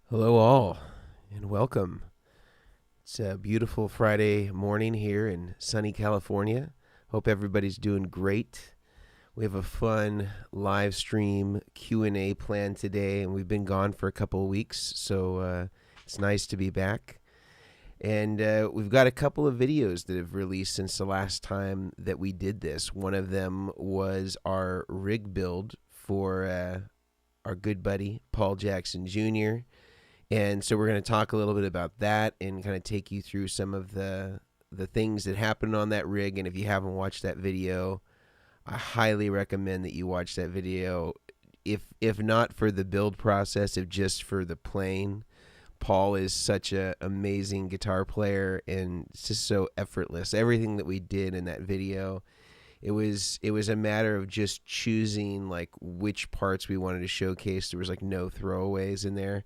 Hello, all, and welcome. It's a beautiful Friday morning here in sunny California. Hope everybody's doing great. We have a fun live stream Q&A planned today, and we've been gone for a couple of weeks, so it's nice to be back. And we've got a couple of videos that have released since the last time that we did this. One of them was our rig build for our good buddy, Paul Jackson Jr., and so we're going to talk a little bit about that and kind of take you through some of the things that happened on that rig. And if you haven't watched that video, I highly recommend that you watch that video. If not for the build process, if just for the playing. Paul is such an amazing guitar player, and it's just so effortless. Everything that we did in that video, it was a matter of just choosing like which parts we wanted to showcase. There was like no throwaways in there.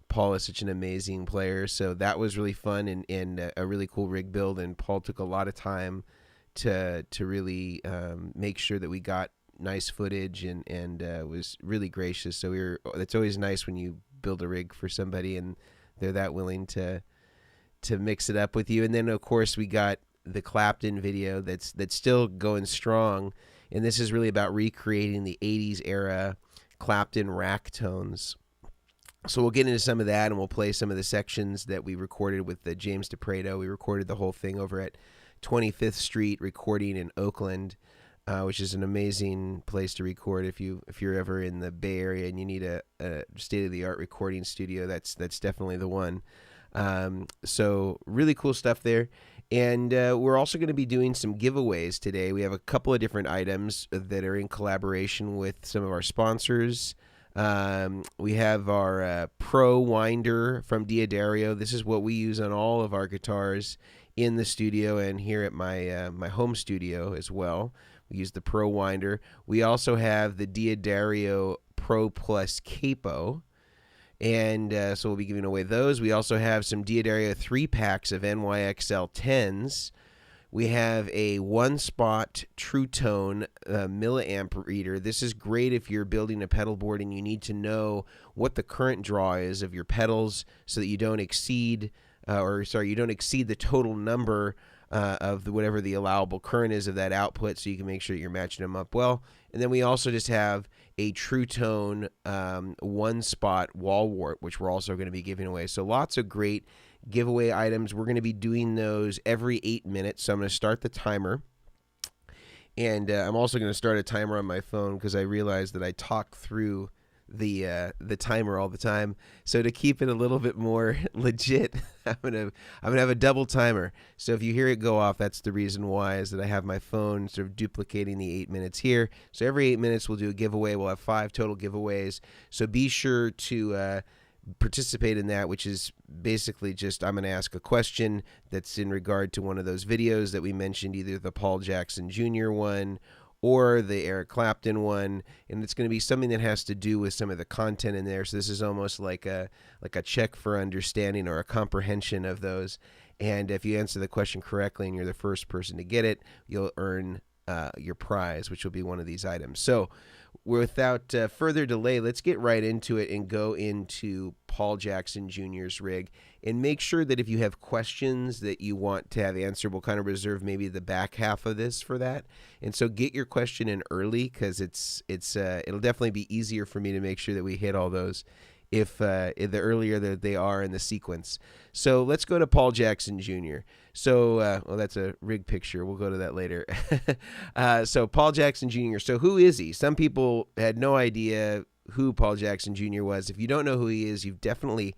Paul is such an amazing player, so that was really fun and a really cool rig build. And Paul took a lot of time to really make sure that we got nice footage and was really gracious. So it's always nice when you build a rig for somebody and they're that willing to mix it up with you. And then of course we got the Clapton video that's still going strong, and this is really about recreating the 80s era Clapton rack tones. So we'll get into some of that, and we'll play some of the sections that we recorded with the James DePreto. We recorded the whole thing over at 25th Street Recording in Oakland, which is an amazing place to record if you're ever in the Bay Area and you need a state-of-the-art recording studio. That's definitely the one. So really cool stuff there. And we're also going to be doing some giveaways today. We have a couple of different items that are in collaboration with some of our sponsors. We have our Pro Winder from D'Addario. This is what we use on all of our guitars in the studio and here at my home studio as well. We use the Pro Winder. We also have the D'Addario Pro Plus Capo, and so we'll be giving away those. We also have some D'Addario 3-packs of NYXL 10s. We have a one-spot True Tone milliamp reader. This is great if you're building a pedal board and you need to know what the current draw is of your pedals so that you don't exceed, you don't exceed the total number of whatever the allowable current is of that output, so you can make sure that you're matching them up well. And then we also just have a True Tone one-spot wall wart, which we're also going to be giving away. So lots of great giveaway items. We're going to be doing those every 8 minutes. So I'm going to start the timer. And I'm also going to start a timer on my phone because I realized that I talk through the timer all the time. So to keep it a little bit more legit, I'm gonna have a double timer. So if you hear it go off, that's the reason why, is that I have my phone sort of duplicating the 8 minutes here. So every 8 minutes we'll do a giveaway. We'll have 5 total giveaways. So be sure to participate in that, which is basically just I'm going to ask a question that's in regard to one of those videos that we mentioned, either the Paul Jackson Jr. one or the Eric Clapton one, and it's going to be something that has to do with some of the content in there. So this is almost like a check for understanding or a comprehension of those. And if you answer the question correctly and you're the first person to get it, you'll earn your prize, which will be one of these items. So without further delay, let's get right into it and go into Paul Jackson Jr.'s rig. And make sure that if you have questions that you want to have answered, we'll kind of reserve maybe the back half of this for that. And so get your question in early, because it'll definitely be easier for me to make sure that we hit all those if the earlier that they are in the sequence. So let's go to Paul Jackson Jr. So, that's a rig picture. We'll go to that later. So Paul Jackson Jr. So who is he? Some people had no idea who Paul Jackson Jr. was. If you don't know who he is, you've definitely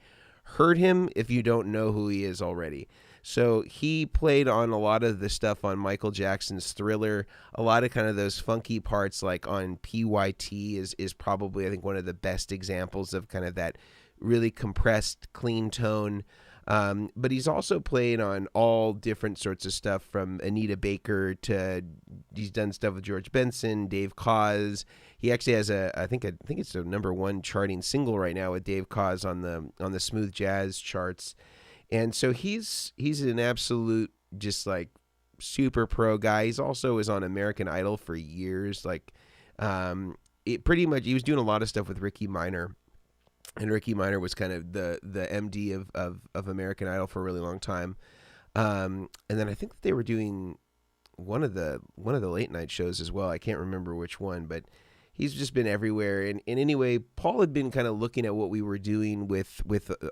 heard him if you don't know who he is already. So he played on a lot of the stuff on Michael Jackson's Thriller. A lot of kind of those funky parts, like on PYT is probably, I think, one of the best examples of kind of that really compressed, clean tone. But he's also played on all different sorts of stuff, from Anita Baker to he's done stuff with George Benson, Dave Koz. He actually has I think it's a #1 charting single right now with Dave Koz on the smooth jazz charts. And so he's an absolute just like super pro guy. He's also was on American Idol for years. Like he was doing a lot of stuff with Ricky Minor. and Ricky Minor was kind of the MD of American Idol for a really long time. And then I think that they were doing one of the late night shows as well. I can't remember which one, but he's just been everywhere. And anyway, Paul had been kind of looking at what we were doing with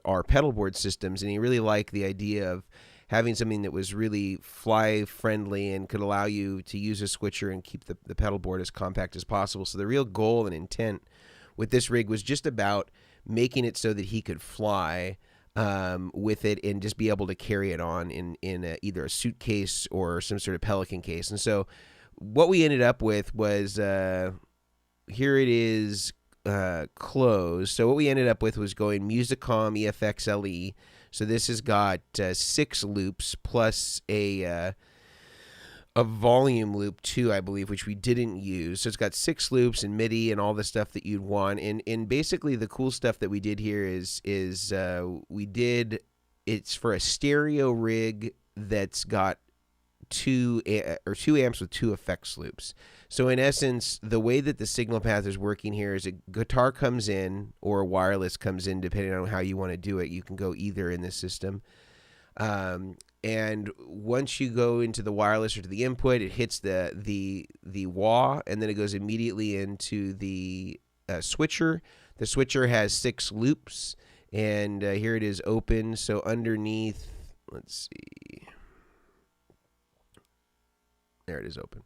our pedalboard systems, and he really liked the idea of having something that was really fly friendly and could allow you to use a switcher and keep the pedal board as compact as possible. So the real goal and intent with this rig was just about making it so that he could fly with it and just be able to carry it on in either a suitcase or some sort of Pelican case. And so what we ended up with was, here it is, closed. So what we ended up with was going Musicom EFX LE. So this has got 6 loops plus a volume loop too, I believe, which we didn't use. So it's got 6 loops and MIDI and all the stuff that you'd want. And basically the cool stuff that we did here is it's for a stereo rig that's got 2 amps with 2 effects loops. So in essence, the way that the signal path is working here is a guitar comes in or a wireless comes in, depending on how you want to do it. You can go either in this system. And once you go into the wireless or to the input, it hits the wah, and then it goes immediately into the switcher. The switcher has 6 loops, and here it is open. So underneath, let's see. There it is open.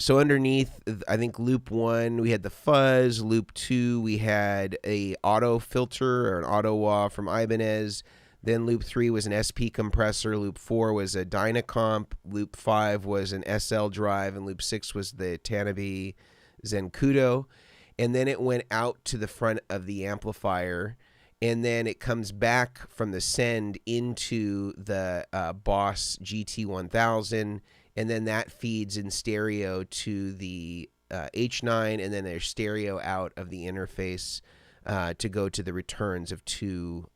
So underneath, I think loop 1, we had the fuzz. Loop 2, we had a auto filter or an auto wah from Ibanez. Then loop 3 was an SP compressor. Loop 4 was a Dynacomp. Loop 5 was an SL drive. And loop 6 was the Tanabe Zenkudo. And then it went out to the front of the amplifier. And then it comes back from the send into the Boss GT1000. And then that feeds in stereo to the H9. And then there's stereo out of the interface to go to the returns of 2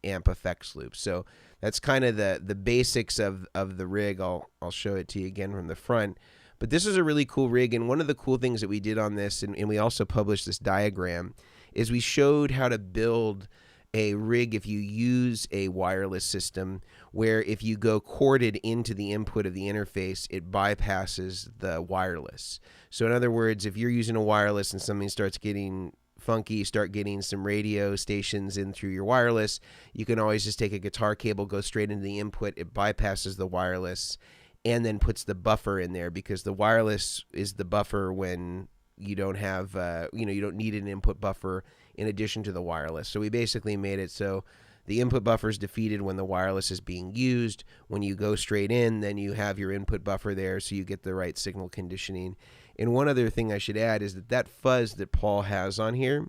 amp effects loops. So that's kind of the basics of the rig. I'll show it to you again from the front. But this is a really cool rig, and one of the cool things that we did on this, and we also published this diagram, is we showed how to build a rig if you use a wireless system, where if you go corded into the input of the interface, it bypasses the wireless. So in other words, if you're using a wireless and something starts getting funky, start getting some radio stations in through your wireless, you can always just take a guitar cable, go straight into the input, it bypasses the wireless, and then puts the buffer in there, because the wireless is the buffer when you don't have, you don't need an input buffer in addition to the wireless. So we basically made it so the input buffer is defeated when the wireless is being used. When you go straight in, then you have your input buffer there, so you get the right signal conditioning. And one other thing I should add is that fuzz that Paul has on here,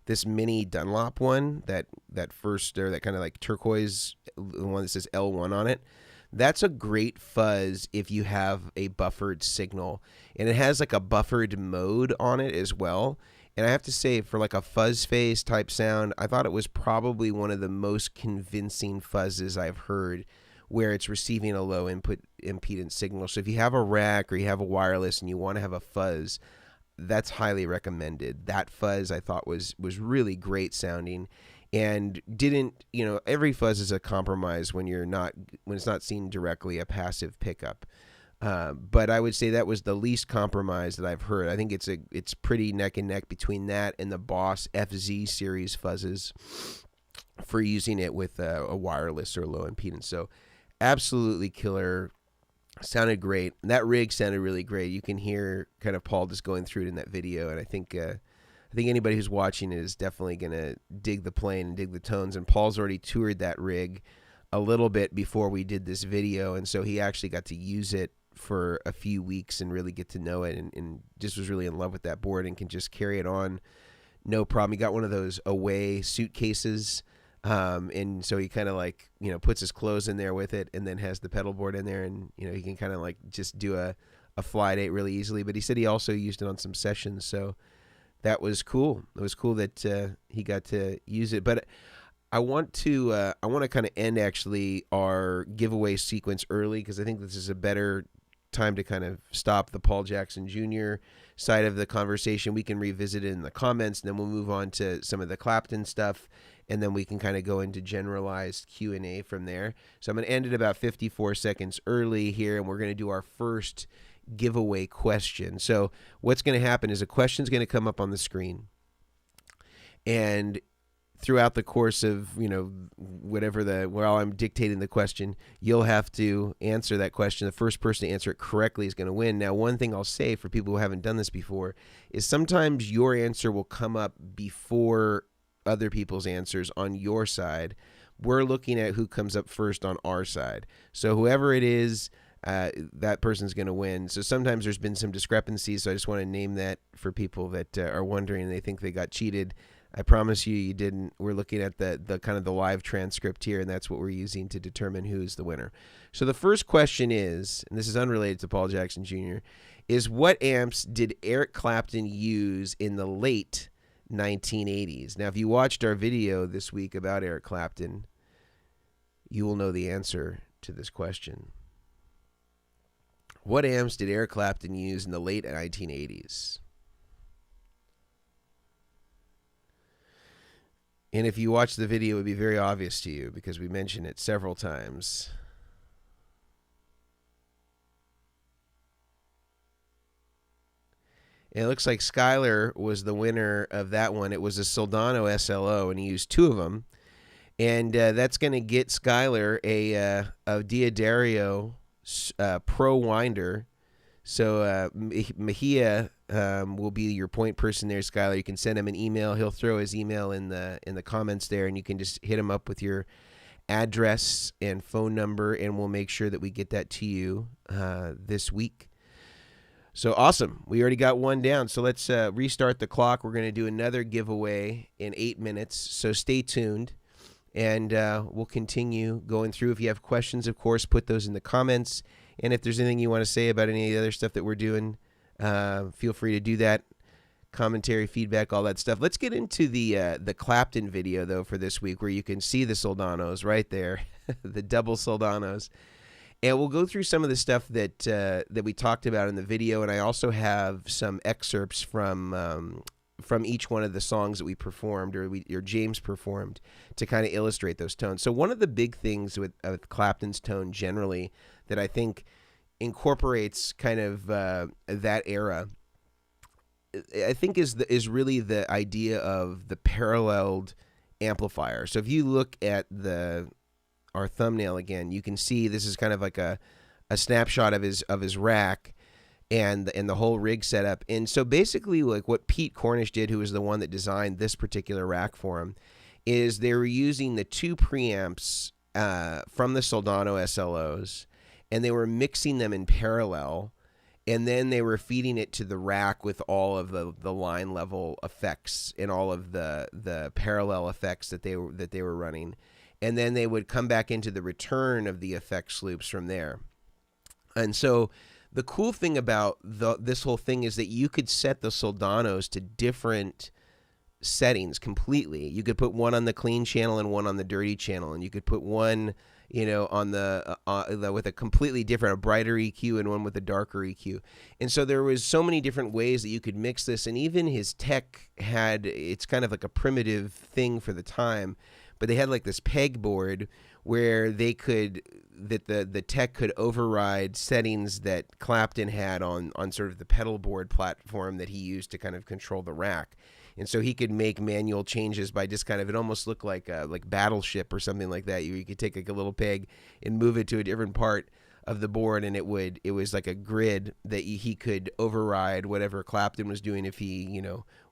this mini Dunlop one, that first, or that kind of like turquoise, the one that says L1 on it, that's a great fuzz if you have a buffered signal. And it has like a buffered mode on it as well. And I have to say, for like a fuzz face type sound, I thought it was probably one of the most convincing fuzzes I've heard, where it's receiving a low input impedance signal. So if you have a rack or you have a wireless and you want to have a fuzz, that's highly recommended. That fuzz I thought was really great sounding, and didn't, every fuzz is a compromise when it's not seen directly a passive pickup. But I would say that was the least compromise that I've heard. I think it's pretty neck and neck between that and the Boss FZ series fuzzes for using it with a wireless or low impedance. So absolutely killer. Sounded great. That rig sounded really great. You can hear kind of Paul just going through it in that video, and I think anybody who's watching it is definitely gonna dig the playing and dig the tones. And Paul's already toured that rig a little bit before we did this video, and so he actually got to use it for a few weeks and really get to know it, and just was really in love with that board and can just carry it on no problem. He got one of those away suitcases. And so he kind of like, puts his clothes in there with it, and then has the pedal board in there, and, he can kind of like just do a fly date really easily. But he said he also used it on some sessions. So that was cool. It was cool that he got to use it. But I want to kind of end actually our giveaway sequence early, because I think this is a better time to kind of stop the Paul Jackson Jr. side of the conversation, we can revisit it in the comments, and then we'll move on to some of the Clapton stuff, and then we can kind of go into generalized Q&A from there. So I'm going to end it about 54 seconds early here, and we're going to do our first giveaway question. So what's going to happen is a question is going to come up on the screen, and throughout the course of, while I'm dictating the question, you'll have to answer that question. The first person to answer it correctly is going to win. Now, one thing I'll say for people who haven't done this before is sometimes your answer will come up before other people's answers on your side. We're looking at who comes up first on our side. So whoever it is, that person's going to win. So sometimes there's been some discrepancies, so I just want to name that for people that are wondering and they think they got cheated. I promise you didn't. We're looking at the kind of the live transcript here, and that's what we're using to determine who's the winner. So the first question is, and this is unrelated to Paul Jackson Jr., is what amps did Eric Clapton use in the late 1980s? Now, if you watched our video this week about Eric Clapton, you will know the answer to this question. What amps did Eric Clapton use in the late 1980s? And if you watch the video, it would be very obvious to you because we mentioned it several times. And it looks like Skylar was the winner of that one. It was a Soldano SLO, and he used two of them. And that's going to get Skylar a Diodario Pro Winder. So Mejia will be your point person there, Skylar. You can send him an email. He'll throw his email in the comments there, and you can just hit him up with your address and phone number, and we'll make sure that we get that to you this week. So awesome. We already got one down. So let's restart the clock. We're going to do another giveaway in 8 minutes. So stay tuned, and we'll continue going through. If you have questions, of course, put those in the comments. And if there's anything you want to say about any of the other stuff that we're doing, feel free to do that. Commentary, feedback, all that stuff. Let's get into the Clapton video, though, for this week, where you can see the Soldanos right there, the double Soldanos. And we'll go through some of the stuff that we talked about in the video, and I also have some excerpts from each one of the songs that we performed, or James performed, to kind of illustrate those tones. So one of the big things with Clapton's tone generally that I think incorporates kind of that era, I think is really the idea of the paralleled amplifier. So if you look at our thumbnail again, you can see this is kind of like a snapshot of his rack and the whole rig setup. And so basically, like what Pete Cornish did, who was the one that designed this particular rack for him, is they were using the two preamps from the Soldano SLOs, and they were mixing them in parallel, and then they were feeding it to the rack with all of the line level effects and all of the parallel effects that they were running, and then they would come back into the return of the effects loops from there. And so the cool thing about this whole thing is that you could set the Soldanos to different settings completely. You could put one on the clean channel and one on the dirty channel, and you could put one, on the with a completely different, a brighter EQ, and one with a darker EQ. And so there was so many different ways that you could mix this, and even his tech it's kind of like a primitive thing for the time, but they had like this pegboard where the tech could override settings that Clapton had on sort of the pedal board platform that he used to kind of control the rack. And so he could make manual changes by just kind of, it almost looked like Battleship or something like that. You could take like a little peg and move it to a different part of the board, and it was like a grid that he could override whatever Clapton was doing if he,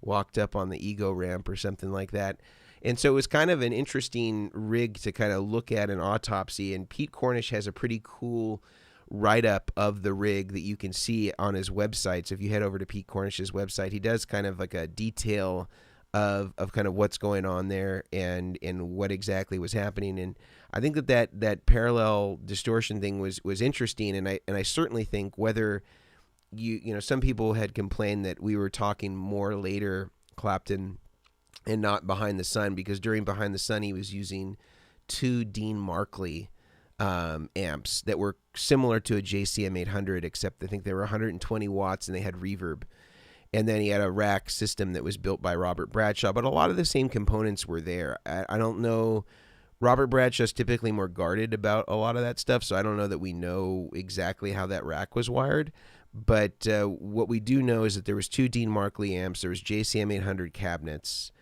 walked up on the ego ramp or something like that. And so it was kind of an interesting rig to kind of look at an autopsy. And Pete Cornish has a pretty cool write-up of the rig that you can see on his website. So if you head over to Pete Cornish's website, he does kind of like a detail of kind of what's going on there and what exactly was happening. And I think that parallel distortion thing was interesting. And I certainly think whether some people had complained that we were talking more later Clapton and not Behind the Sun, because during Behind the Sun he was using two Dean Markley amps that were similar to a JCM 800, except I think they were 120 watts and they had reverb. And then he had a rack system that was built by Robert Bradshaw, but a lot of the same components were there. I don't know. Robert Bradshaw's typically more guarded about a lot of that stuff, so I don't know that we know exactly how that rack was wired. But what we do know is that there was 2 Dean Markley amps, there was JCM 800 cabinets,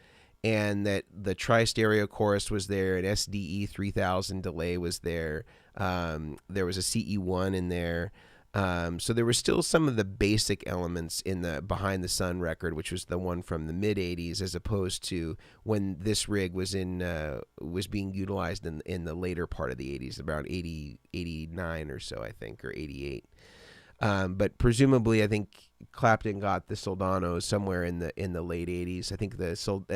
and that the tri-stereo chorus was there, an SDE 3000 delay was there. There was a CE1 in there. So there were still some of the basic elements in the Behind the Sun record, which was the one from the mid 80s, as opposed to when this rig was being utilized in the later part of the 80s, around 80, 89 or so, I think, or 88. But presumably, I think Clapton got the Soldanos somewhere in the late 80s. I think the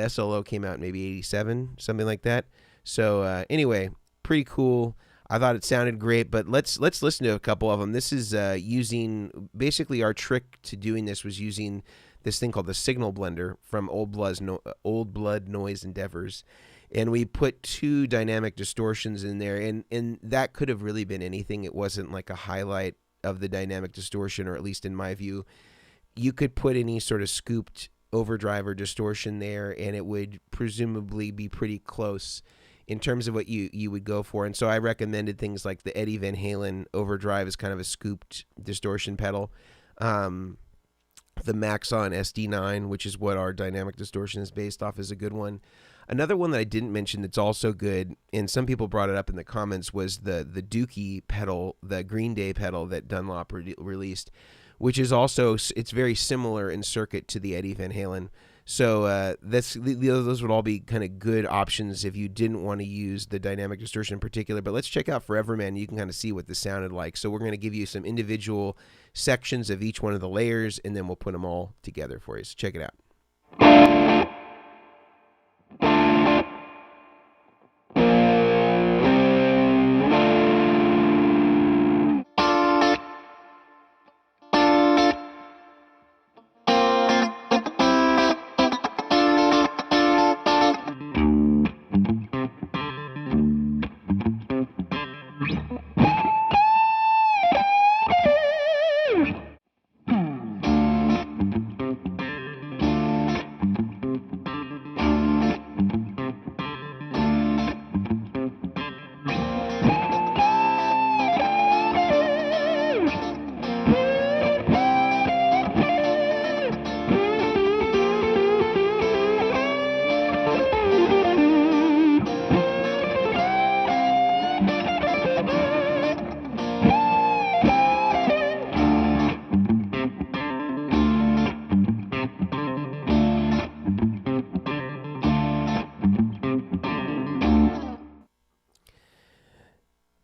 SLO came out in maybe 87, something like that. So anyway, pretty cool. I thought it sounded great, but let's listen to a couple of them. This is using, basically our trick to doing this was using this thing called the Signal Blender from Old Blood Noise Endeavors. And we put 2 dynamic distortions in there, and that could have really been anything. It wasn't like a highlight of the dynamic distortion, or at least in my view. You could put any sort of scooped overdrive or distortion there, and it would presumably be pretty close in terms of what you would go for. And so I recommended things like the Eddie Van Halen overdrive as kind of a scooped distortion pedal. The Maxon SD9, which is what our dynamic distortion is based off, is a good one. Another one that I didn't mention that's also good, and some people brought it up in the comments, was the Dookie pedal, the Green Day pedal that Dunlop released, which is also, it's very similar in circuit to the Eddie Van Halen. So those would all be kind of good options if you didn't want to use the dynamic distortion in particular. But let's check out Forever Man. You can kind of see what this sounded like. So we're going to give you some individual sections of each one of the layers, and then we'll put them all together for you. So check it out.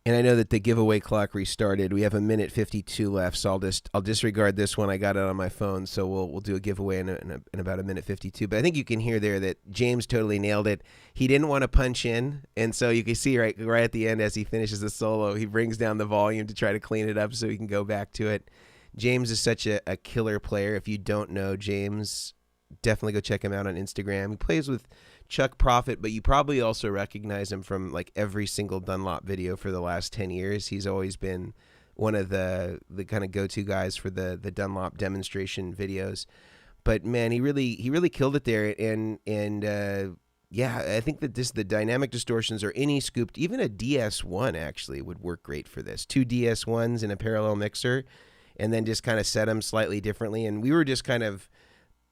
And I know that the giveaway clock restarted. We have a minute 52 left, so I'll disregard this one. I got it on my phone, so we'll do a giveaway in about a minute 52. But I think you can hear there that James totally nailed it. He didn't want to punch in, and so you can see right at the end as he finishes the solo, he brings down the volume to try to clean it up so he can go back to it. James is such a killer player. If you don't know James, definitely go check him out on Instagram. He plays with Chuck Prophet, but you probably also recognize him from like every single Dunlop video for the last 10 years. He's always been one of the kind of go-to guys for the Dunlop demonstration videos. But man, he really killed it there. And yeah, I think that the dynamic distortions or any scooped, even a DS1 actually would work great for this. 2 DS1s in a parallel mixer, and then just kind of set them slightly differently. And we were just kind of,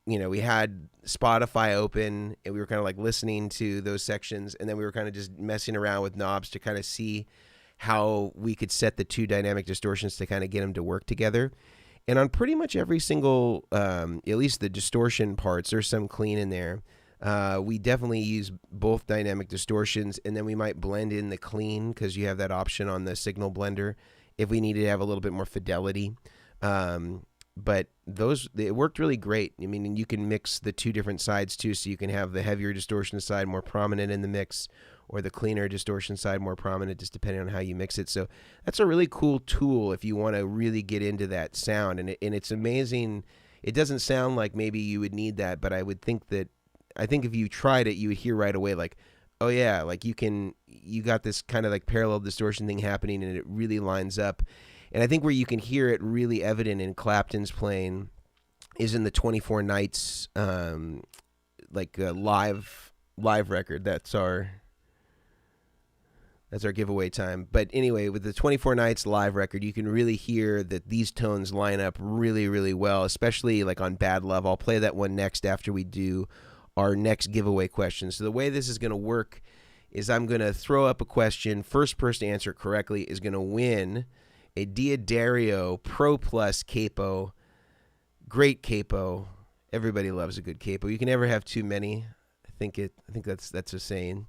we had Spotify open, and we were kind of like listening to those sections, and then we were kind of just messing around with knobs to kind of see how we could set the 2 dynamic distortions to kind of get them to work together. And on pretty much every single, at least the distortion parts, there's some clean in there. We definitely use both dynamic distortions, and then we might blend in the clean because you have that option on the Signal Blender if we needed to have a little bit more fidelity. But it worked really great. I mean, and you can mix the 2 different sides too, so you can have the heavier distortion side more prominent in the mix, or the cleaner distortion side more prominent, just depending on how you mix it. So that's a really cool tool if you want to really get into that sound. And it's amazing. It doesn't sound like maybe you would need that, but I think if you tried it, you would hear right away like, Oh yeah, like you got this kind of like parallel distortion thing happening, and it really lines up. And I think where you can hear it really evident in Clapton's playing is in the 24 Nights live record. That's our giveaway time. But anyway, with the 24 Nights live record, you can really hear that these tones line up really, really well, especially like on Bad Love. I'll play that one next after we do our next giveaway question. So the way this is going to work is I'm going to throw up a question. First person to answer it correctly is going to win a Diodario Pro Plus capo. Great capo. Everybody loves a good capo. You can never have too many. I think that's a saying.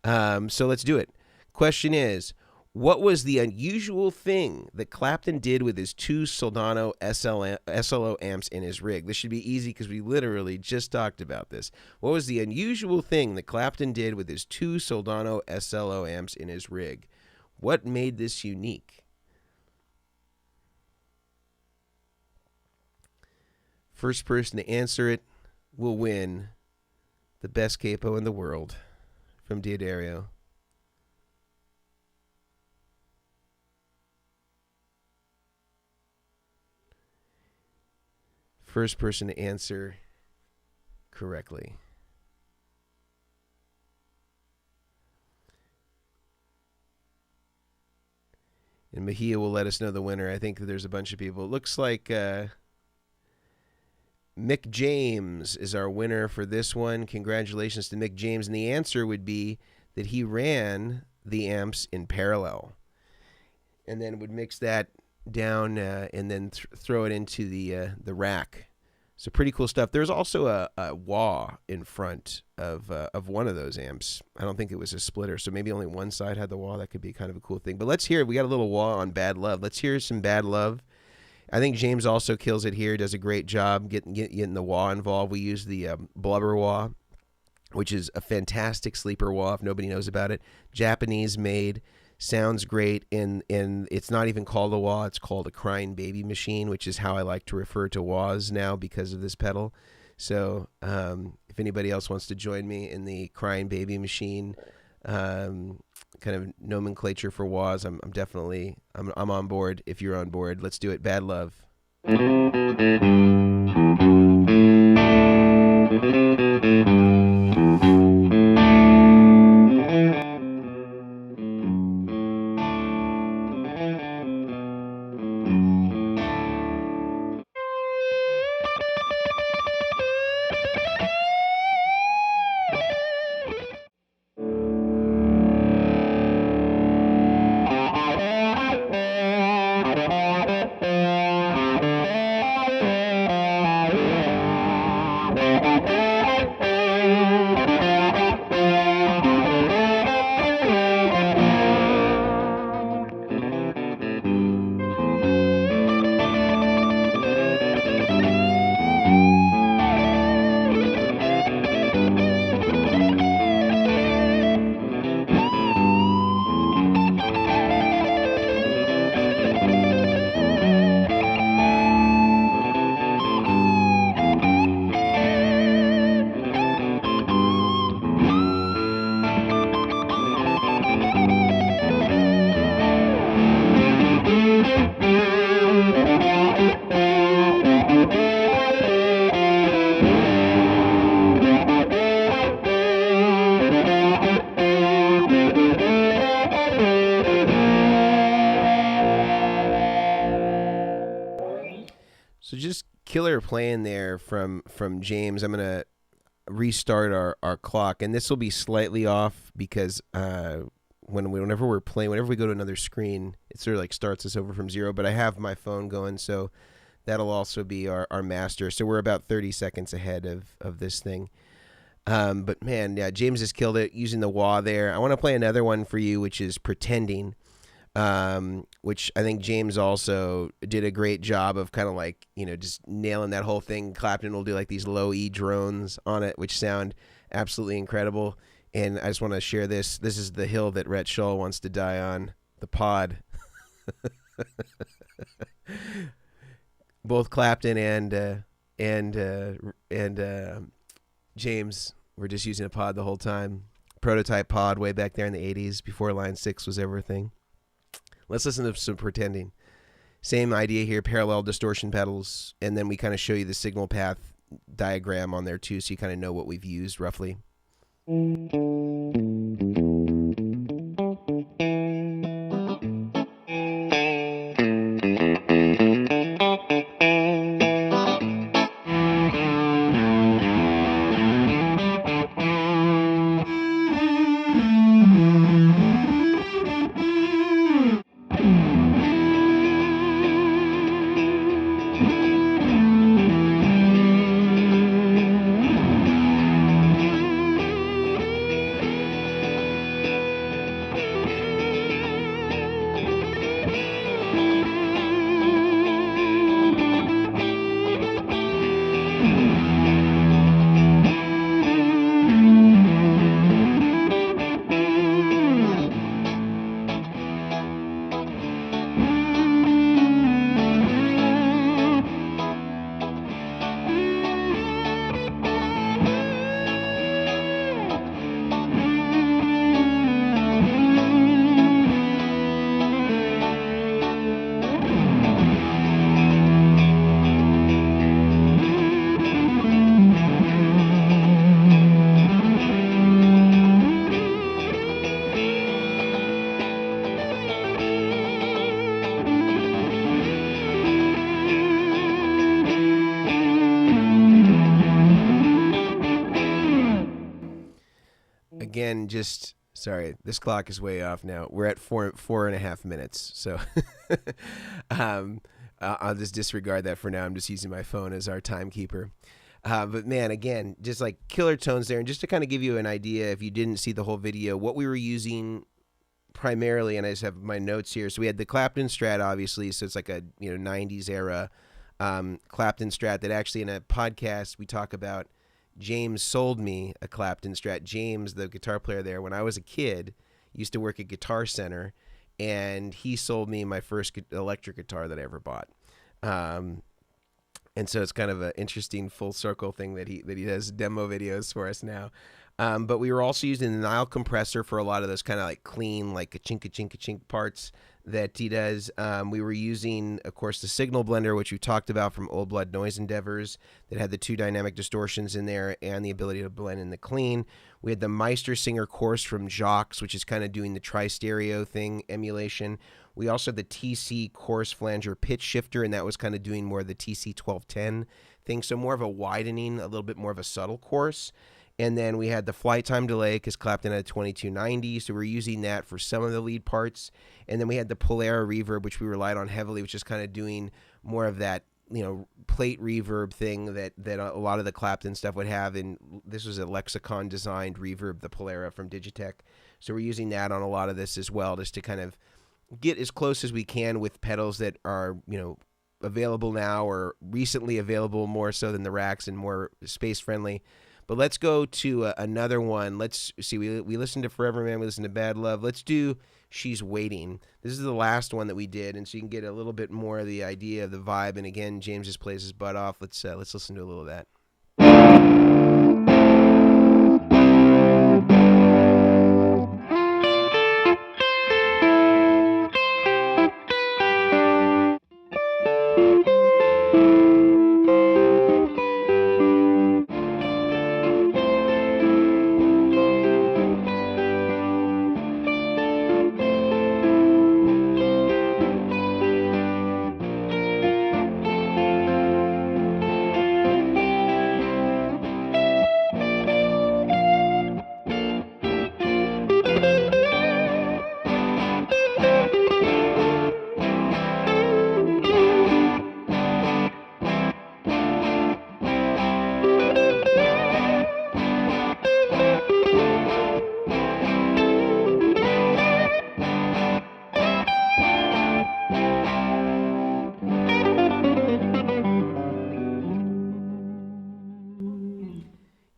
So let's do it. Question is, what was the unusual thing that Clapton did with his two Soldano SLO amps in his rig? This should be easy because we literally just talked about this. What was the unusual thing that Clapton did with his two Soldano SLO amps in his rig? What made this unique? First person to answer it will win the best capo in the world from Diodario. First person to answer correctly. And Mejia will let us know the winner. I think there's a bunch of people. It looks like Mick James is our winner for this one. Congratulations to Mick James. And the answer would be that he ran the amps in parallel and then would mix that down and then throw it into the rack. So pretty cool stuff. There's also a wah in front of one of those amps. I don't think it was a splitter, so maybe only one side had the wah. That could be kind of a cool thing. But let's hear it. We got a little wah on Bad Love. Let's hear some Bad Love. I think James also kills it here. Does a great job getting the wah involved. We use the blubber wah, which is a fantastic sleeper wah if nobody knows about it. Japanese made. Sounds great, and it's not even called a wah. It's called a crying baby machine, which is how I like to refer to wahs now because of this pedal. So if anybody else wants to join me in the crying baby machine kind of nomenclature for wahs, I'm definitely on board. If you're on board, let's do it. Bad Love. So just killer playing there from James. I'm gonna restart our clock, and this will be slightly off because whenever we go to another screen, it sort of like starts us over from zero. But I have my phone going, so that'll also be our master. So we're about 30 seconds ahead of this thing. But man, yeah, James has killed it using the wah there. I want to play another one for you, which is Pretending. Which I think James also did a great job of kind of like, just nailing that whole thing. Clapton will do like these low E drones on it, which sound absolutely incredible. And I just want to share this. This is the hill that Rhett Shull wants to die on, the pod. Both Clapton and James were just using a pod the whole time. prototype pod way back there in the 80s before Line 6 was ever a thing. Let's listen to some Pretending. Same idea here, parallel distortion pedals, and then we kind of show you the signal path diagram on there too, so you kind of know what we've used roughly. Again, just sorry, this clock is way off now. We're at 4.5 minutes, so I'll just disregard that for now. I'm just using my phone as our timekeeper. But man, again, just like killer tones there, and just to kind of give you an idea, if you didn't see the whole video, what we were using primarily, and I just have my notes here. So we had the Clapton Strat, obviously, so it's like a 90s era Clapton Strat that actually in a podcast we talk about. James sold me a Clapton Strat. James, the guitar player there, when I was a kid, used to work at Guitar Center, and he sold me my first electric guitar that I ever bought. And so it's kind of an interesting full circle thing that he does demo videos for us now. But we were also using the Nile compressor for a lot of those kind of like clean, like ka-chink parts that he does. We were using, of course, the signal blender, which we talked about from Old Blood Noise Endeavors, that had the 2 dynamic distortions in there and the ability to blend in the clean. We had the Meister Singer course from Jaux, which is kind of doing the tri-stereo thing, emulation. We also had the TC course flanger pitch shifter, and that was kind of doing more of the TC 1210 thing, so more of a widening, a little bit more of a subtle course. And then we had the flight time delay because Clapton had a 2290, so we're using that for some of the lead parts. And then we had the Polara reverb, which we relied on heavily, which is kind of doing more of that, plate reverb thing that a lot of the Clapton stuff would have. And this was a Lexicon designed reverb, the Polara from Digitech. So we're using that on a lot of this as well, just to kind of get as close as we can with pedals that are, available now or recently available more so than the racks and more space friendly. But let's go to another one. Let's see. We listened to Forever Man. We listened to Bad Love. Let's do She's Waiting. This is the last one that we did, and so you can get a little bit more of the idea of the vibe. And again, James just plays his butt off. Let's listen to a little of that.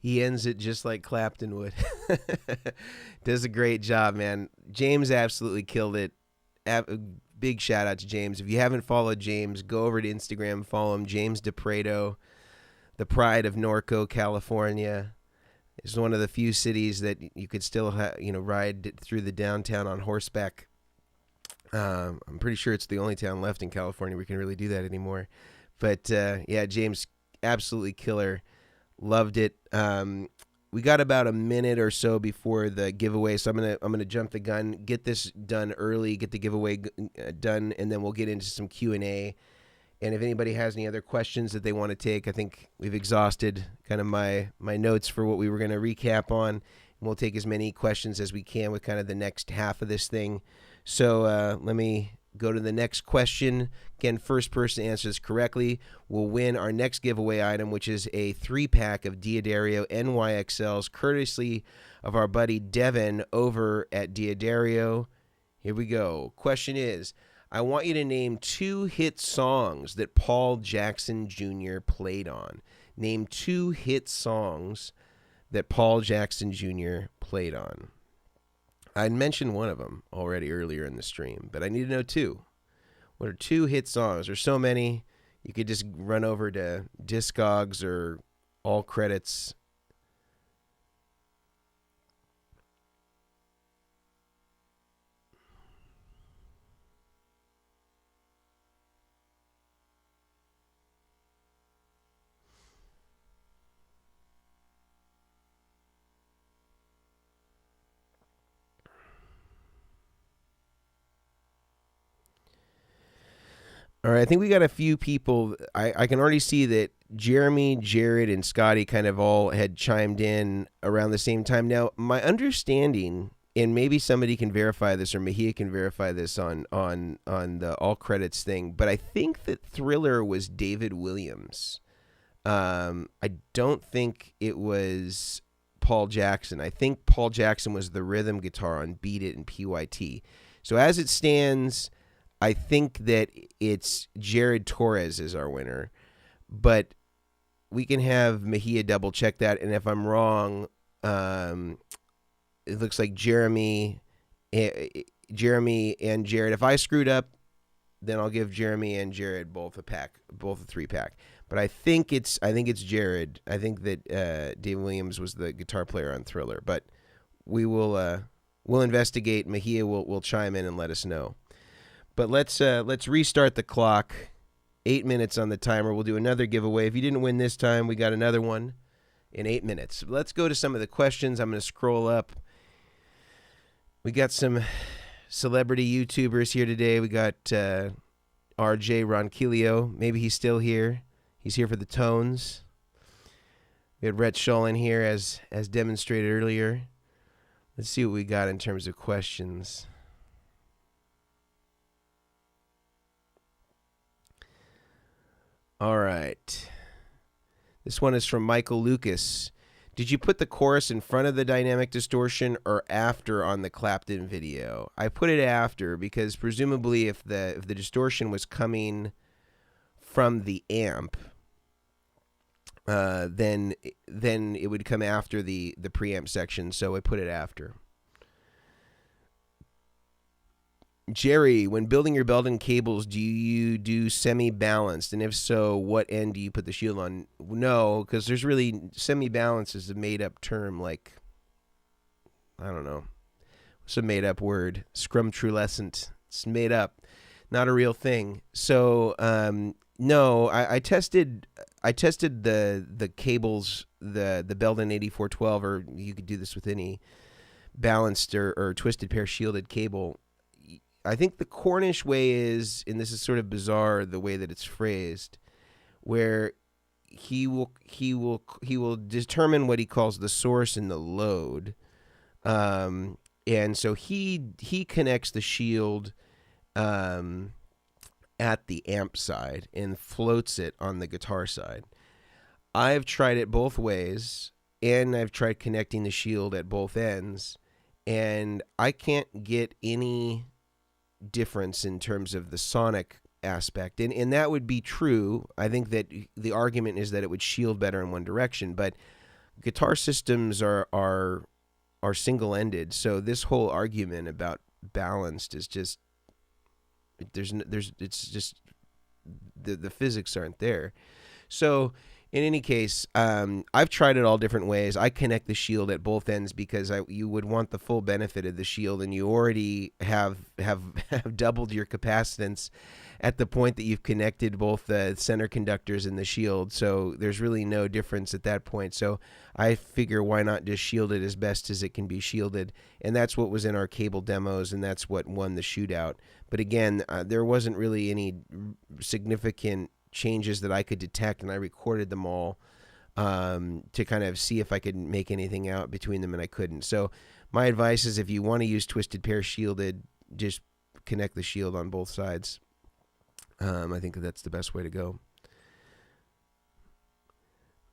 He ends it just like Clapton would. Does a great job, man. James absolutely killed it. Big shout out to James. If you haven't followed James, go over to Instagram, follow him, James DePreto, the pride of Norco, California. It's one of the few cities that you could still ride through the downtown on horseback. I'm pretty sure it's the only town left in California we can really do that anymore. But yeah, James, absolutely killer. Loved it. We got about a minute or so before the giveaway, so I'm gonna jump the gun, get this done early, get the giveaway done, and then we'll get into some Q&A. And if anybody has any other questions that they want to take, I think we've exhausted kind of my notes for what we were going to recap on. And we'll take as many questions as we can with kind of the next half of this thing. So let me go to the next question. Again, first person to answer this correctly will win our next giveaway item, which is a 3-pack of Diodario NYXLs, courtesy of our buddy Devin over at Diodario. Here we go. Question is, I want you to name 2 hit songs that Paul Jackson Jr. played on. Name 2 hit songs that Paul Jackson Jr. played on. I mentioned one of them already earlier in the stream, but I need to know 2. What are 2 hit songs? There's so many. You could just run over to Discogs or All Credits. All right, I think we got a few people. I can already see that Jeremy, Jared, and Scotty kind of all had chimed in around the same time. Now, my understanding, and maybe somebody can verify this, or Mejia can verify this on the all credits thing, but I think that Thriller was David Williams. I don't think it was Paul Jackson. I think Paul Jackson was the rhythm guitar on Beat It and PYT. So as it stands, I think that it's Jared Torres is our winner, but we can have Mejia double check that. And if I'm wrong, it looks like Jeremy and Jared. If I screwed up, then I'll give Jeremy and Jared both a 3-pack. But I think it's Jared. I think that Dave Williams was the guitar player on Thriller. But we'll investigate. Mejia will chime in and let us know. But let's restart the clock. 8 minutes on the timer. We'll do another giveaway. If you didn't win this time, we got another one in 8 minutes. Let's go to some of the questions. I'm going to scroll up. We got some celebrity YouTubers here today. We got RJ Ronquillo. Maybe he's still here. He's here for the tones. We had Rhett Shull in here as demonstrated earlier. Let's see what we got in terms of questions. All right. This one is from Michael Lucas. Did you put the chorus in front of the dynamic distortion or after on the Clapton video? I put it after because presumably if the distortion was coming from the amp, then it would come after the preamp section, so I put it after. Jerry, when building your belt and cables, do you do semi-balanced? And if so, what end do you put the shield on? No, because there's really, semi-balanced is a made-up term, like, I don't know. It's a made-up word. Scrumtrulescent. It's made up. Not a real thing. So, no, I tested the cables, the Belden 8412, or you could do this with any balanced or twisted pair shielded cable. I think the Cornish way is, and this is sort of bizarre the way that it's phrased, where he will determine what he calls the source and the load, and so he connects the shield at the amp side and floats it on the guitar side. I've tried it both ways, and I've tried connecting the shield at both ends, and I can't get any difference in terms of the sonic aspect, and that would be true. I think that the argument is that it would shield better in one direction, but guitar systems are single-ended, so this whole argument about balanced is just it's just the physics aren't there. So In any case, I've tried it all different ways. I connect the shield at both ends because you would want the full benefit of the shield, and you already have have doubled your capacitance at the point that you've connected both the center conductors and the shield. So there's really no difference at that point. So I figure why not just shield it as best as it can be shielded, and that's what was in our cable demos, and that's what won the shootout. But again, there wasn't really any significant changes that I could detect, and I recorded them all to kind of see if I could make anything out between them, and I couldn't. So my advice is if you want to use twisted pair shielded, just connect the shield on both sides. I think that's the best way to go.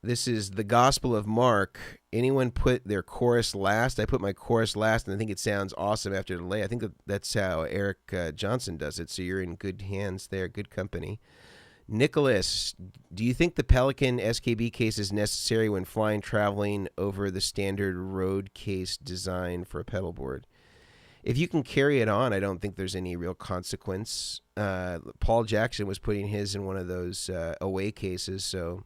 This is the Gospel of Mark. Anyone put their chorus last? I put my chorus last, and I think it sounds awesome after delay. I think that's how Eric Johnson does it, so you're in good hands there, good company. Nicholas, do you think the Pelican SKB case is necessary when flying, traveling over the standard road case design for a pedal board? If you can carry it on, I don't think there's any real consequence. Paul Jackson was putting his in one of those away cases, so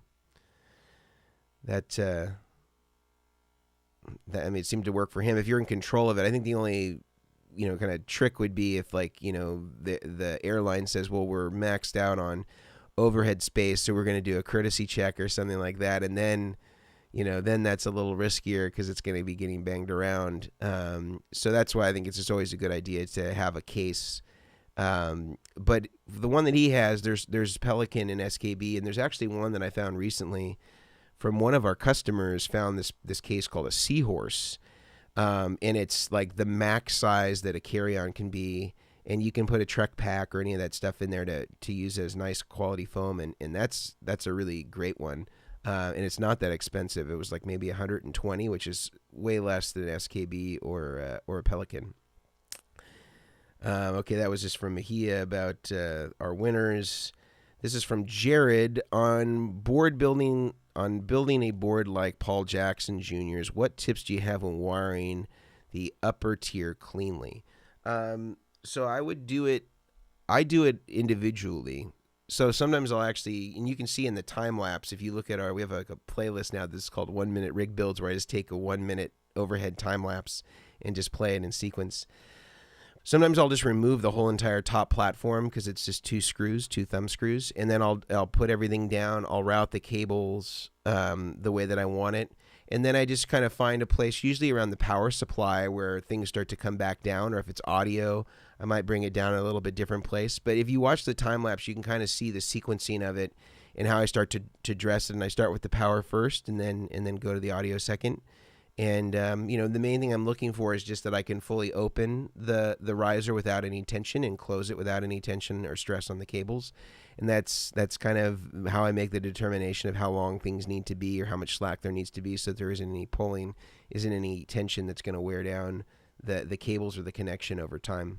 that I mean, it seemed to work for him. If you're in control of it, I think the only kind of trick would be if the airline says, well, we're maxed out on overhead space, so we're going to do a courtesy check or something like that, and then that's a little riskier because it's going to be getting banged around. So that's why I think it's just always a good idea to have a case. But the one that he has, there's Pelican and SKB, and there's actually one that I found recently from one of our customers. Found this case called a Seahorse, and it's like the max size that a carry-on can be. And you can put a Trek pack or any of that stuff in there to use as nice quality foam, and that's a really great one. And it's not that expensive. It was like maybe $120, which is way less than SKB or a Pelican. Okay, that was just from Mejia about our winners. This is from Jared on building a board like Paul Jackson Jr.'s. What tips do you have when wiring the upper tier cleanly? So I do it individually. So sometimes I'll actually, and you can see in the time lapse, if you look at we have a playlist now that's called 1 minute rig builds, where I just take a 1 minute overhead time lapse and just play it in sequence. Sometimes I'll just remove the whole entire top platform because it's just two thumb screws, and then I'll put everything down. I'll route the cables the way that I want it. And then I just kind of find a place, usually around the power supply, where things start to come back down. Or if it's audio, I might bring it down in a little bit different place. But if you watch the time lapse, you can kind of see the sequencing of it and how I start to dress it. And I start with the power first, and then go to the audio second. And the main thing I'm looking for is just that I can fully open the riser without any tension and close it without any tension or stress on the cables. And that's kind of how I make the determination of how long things need to be or how much slack there needs to be, so that there isn't any pulling, isn't any tension that's going to wear down the cables or the connection over time.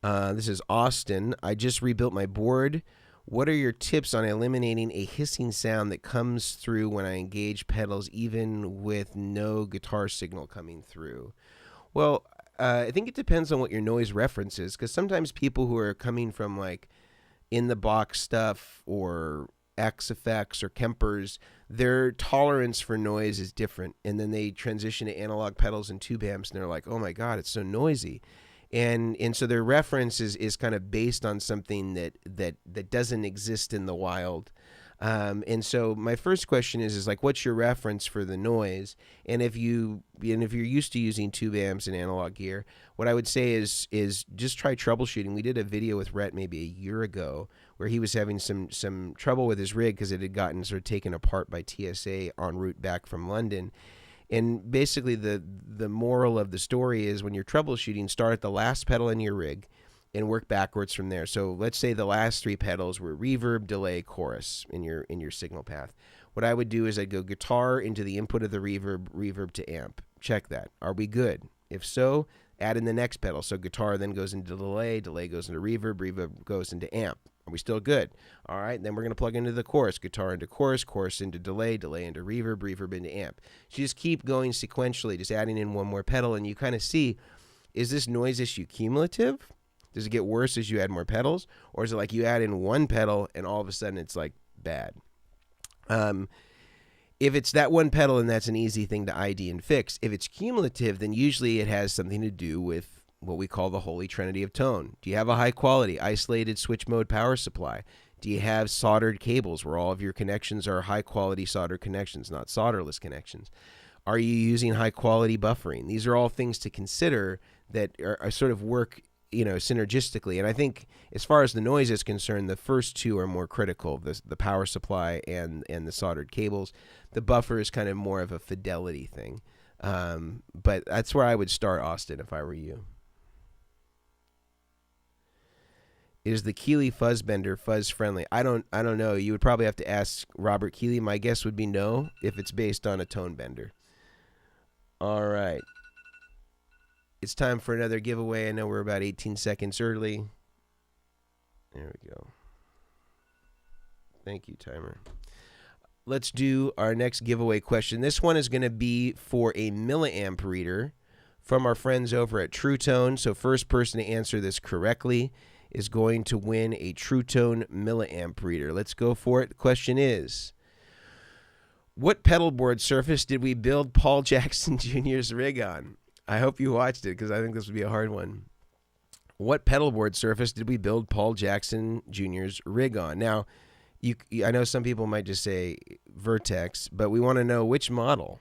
This is Austin. I just rebuilt my board. What are your tips on eliminating a hissing sound that comes through when I engage pedals, even with no guitar signal coming through? Well, I think it depends on what your noise reference is, because sometimes people who are coming from like in the box stuff or X effects or Kempers, their tolerance for noise is different, and then they transition to analog pedals and tube amps, and they're like, oh my god, it's so noisy. And so their reference is kind of based on something that doesn't exist in the wild. And so my first question is like, what's your reference for the noise? And if you're used to using tube amps and analog gear, what I would say is just try troubleshooting. We did a video with Rhett maybe a year ago where he was having some trouble with his rig because it had gotten sort of taken apart by TSA en route back from London. And basically the moral of the story is, when you're troubleshooting, start at the last pedal in your rig and work backwards from there. So let's say the last three pedals were reverb, delay, chorus in your signal path. What I would do is I'd go guitar into the input of the reverb to amp. Check that. Are we good? If so, add in the next pedal. So guitar then goes into delay goes into reverb goes into amp. Are we still good? All right, then we're going to plug into the chorus. Guitar into chorus into delay into reverb into amp. So you just keep going sequentially, just adding in one more pedal, and you kind of see, is this noise issue cumulative? Does it get worse as you add more pedals? Or is it like you add in one pedal and all of a sudden it's like bad? Um, if it's that one pedal, then that's an easy thing to ID and fix. If it's cumulative, then usually it has something to do with what we call the holy trinity of tone. Do you have a high quality isolated switch mode power supply? Do you have soldered cables where all of your connections are high quality soldered connections, not solderless connections? Are you using high quality buffering? These are all things to consider that are sort of work, synergistically. And I think as far as the noise is concerned, the first two are more critical, the power supply and the soldered cables. The buffer is kind of more of a fidelity thing. But that's where I would start, Austin, if I were you. Is the Keeley fuzz bender fuzz friendly? I don't know. You would probably have to ask Robert Keeley. My guess would be no if it's based on a tone bender. All right. It's time for another giveaway. I know we're about 18 seconds early. There we go. Thank you, timer. Let's do our next giveaway question. This one is going to be for a milliamp reader from our friends over at True Tone. So first person to answer this correctly is going to win a True Tone milliamp reader. Let's go for it. The question is, what pedalboard surface did we build Paul Jackson Jr.'s rig on? I hope you watched it because I think this would be a hard one. What pedalboard surface did we build Paul Jackson Jr.'s rig on? Now, I know some people might just say Vertex, but we want to know which model.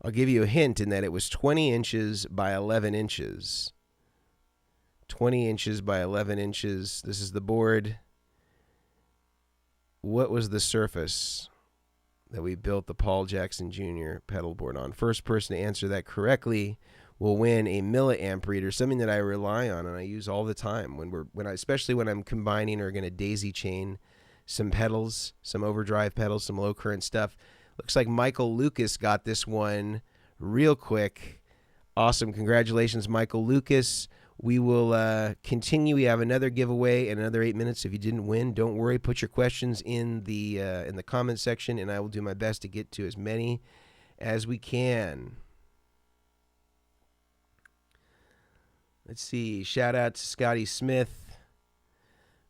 I'll give you a hint in that it was 20 inches by 11 inches. 20 inches by 11 inches. This is the board. What was the surface that we built the Paul Jackson Jr. pedal board on? First person to answer that correctly will win a milliamp reader, something that I rely on and I use all the time especially when I'm combining or going to daisy chain some pedals, some overdrive pedals, some low current stuff. Looks like Michael Lucas got this one real quick. Awesome. Congratulations, Michael Lucas. We will continue. We have another giveaway in another 8 minutes. If you didn't win, don't worry. Put your questions in the comment section, and I will do my best to get to as many as we can. Let's see. Shout out to Scotty Smith,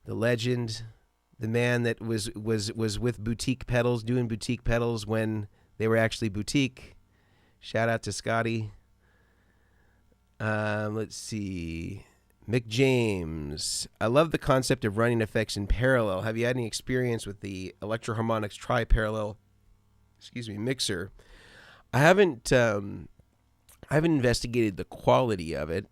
the legend, the man that was with Boutique Pedals, doing Boutique Pedals when they were actually boutique. Shout out to Scotty. Let's see. Mick James. I love the concept of running effects in parallel. Have you had any experience with the Electro-Harmonix tri-parallel, mixer? I haven't investigated the quality of it.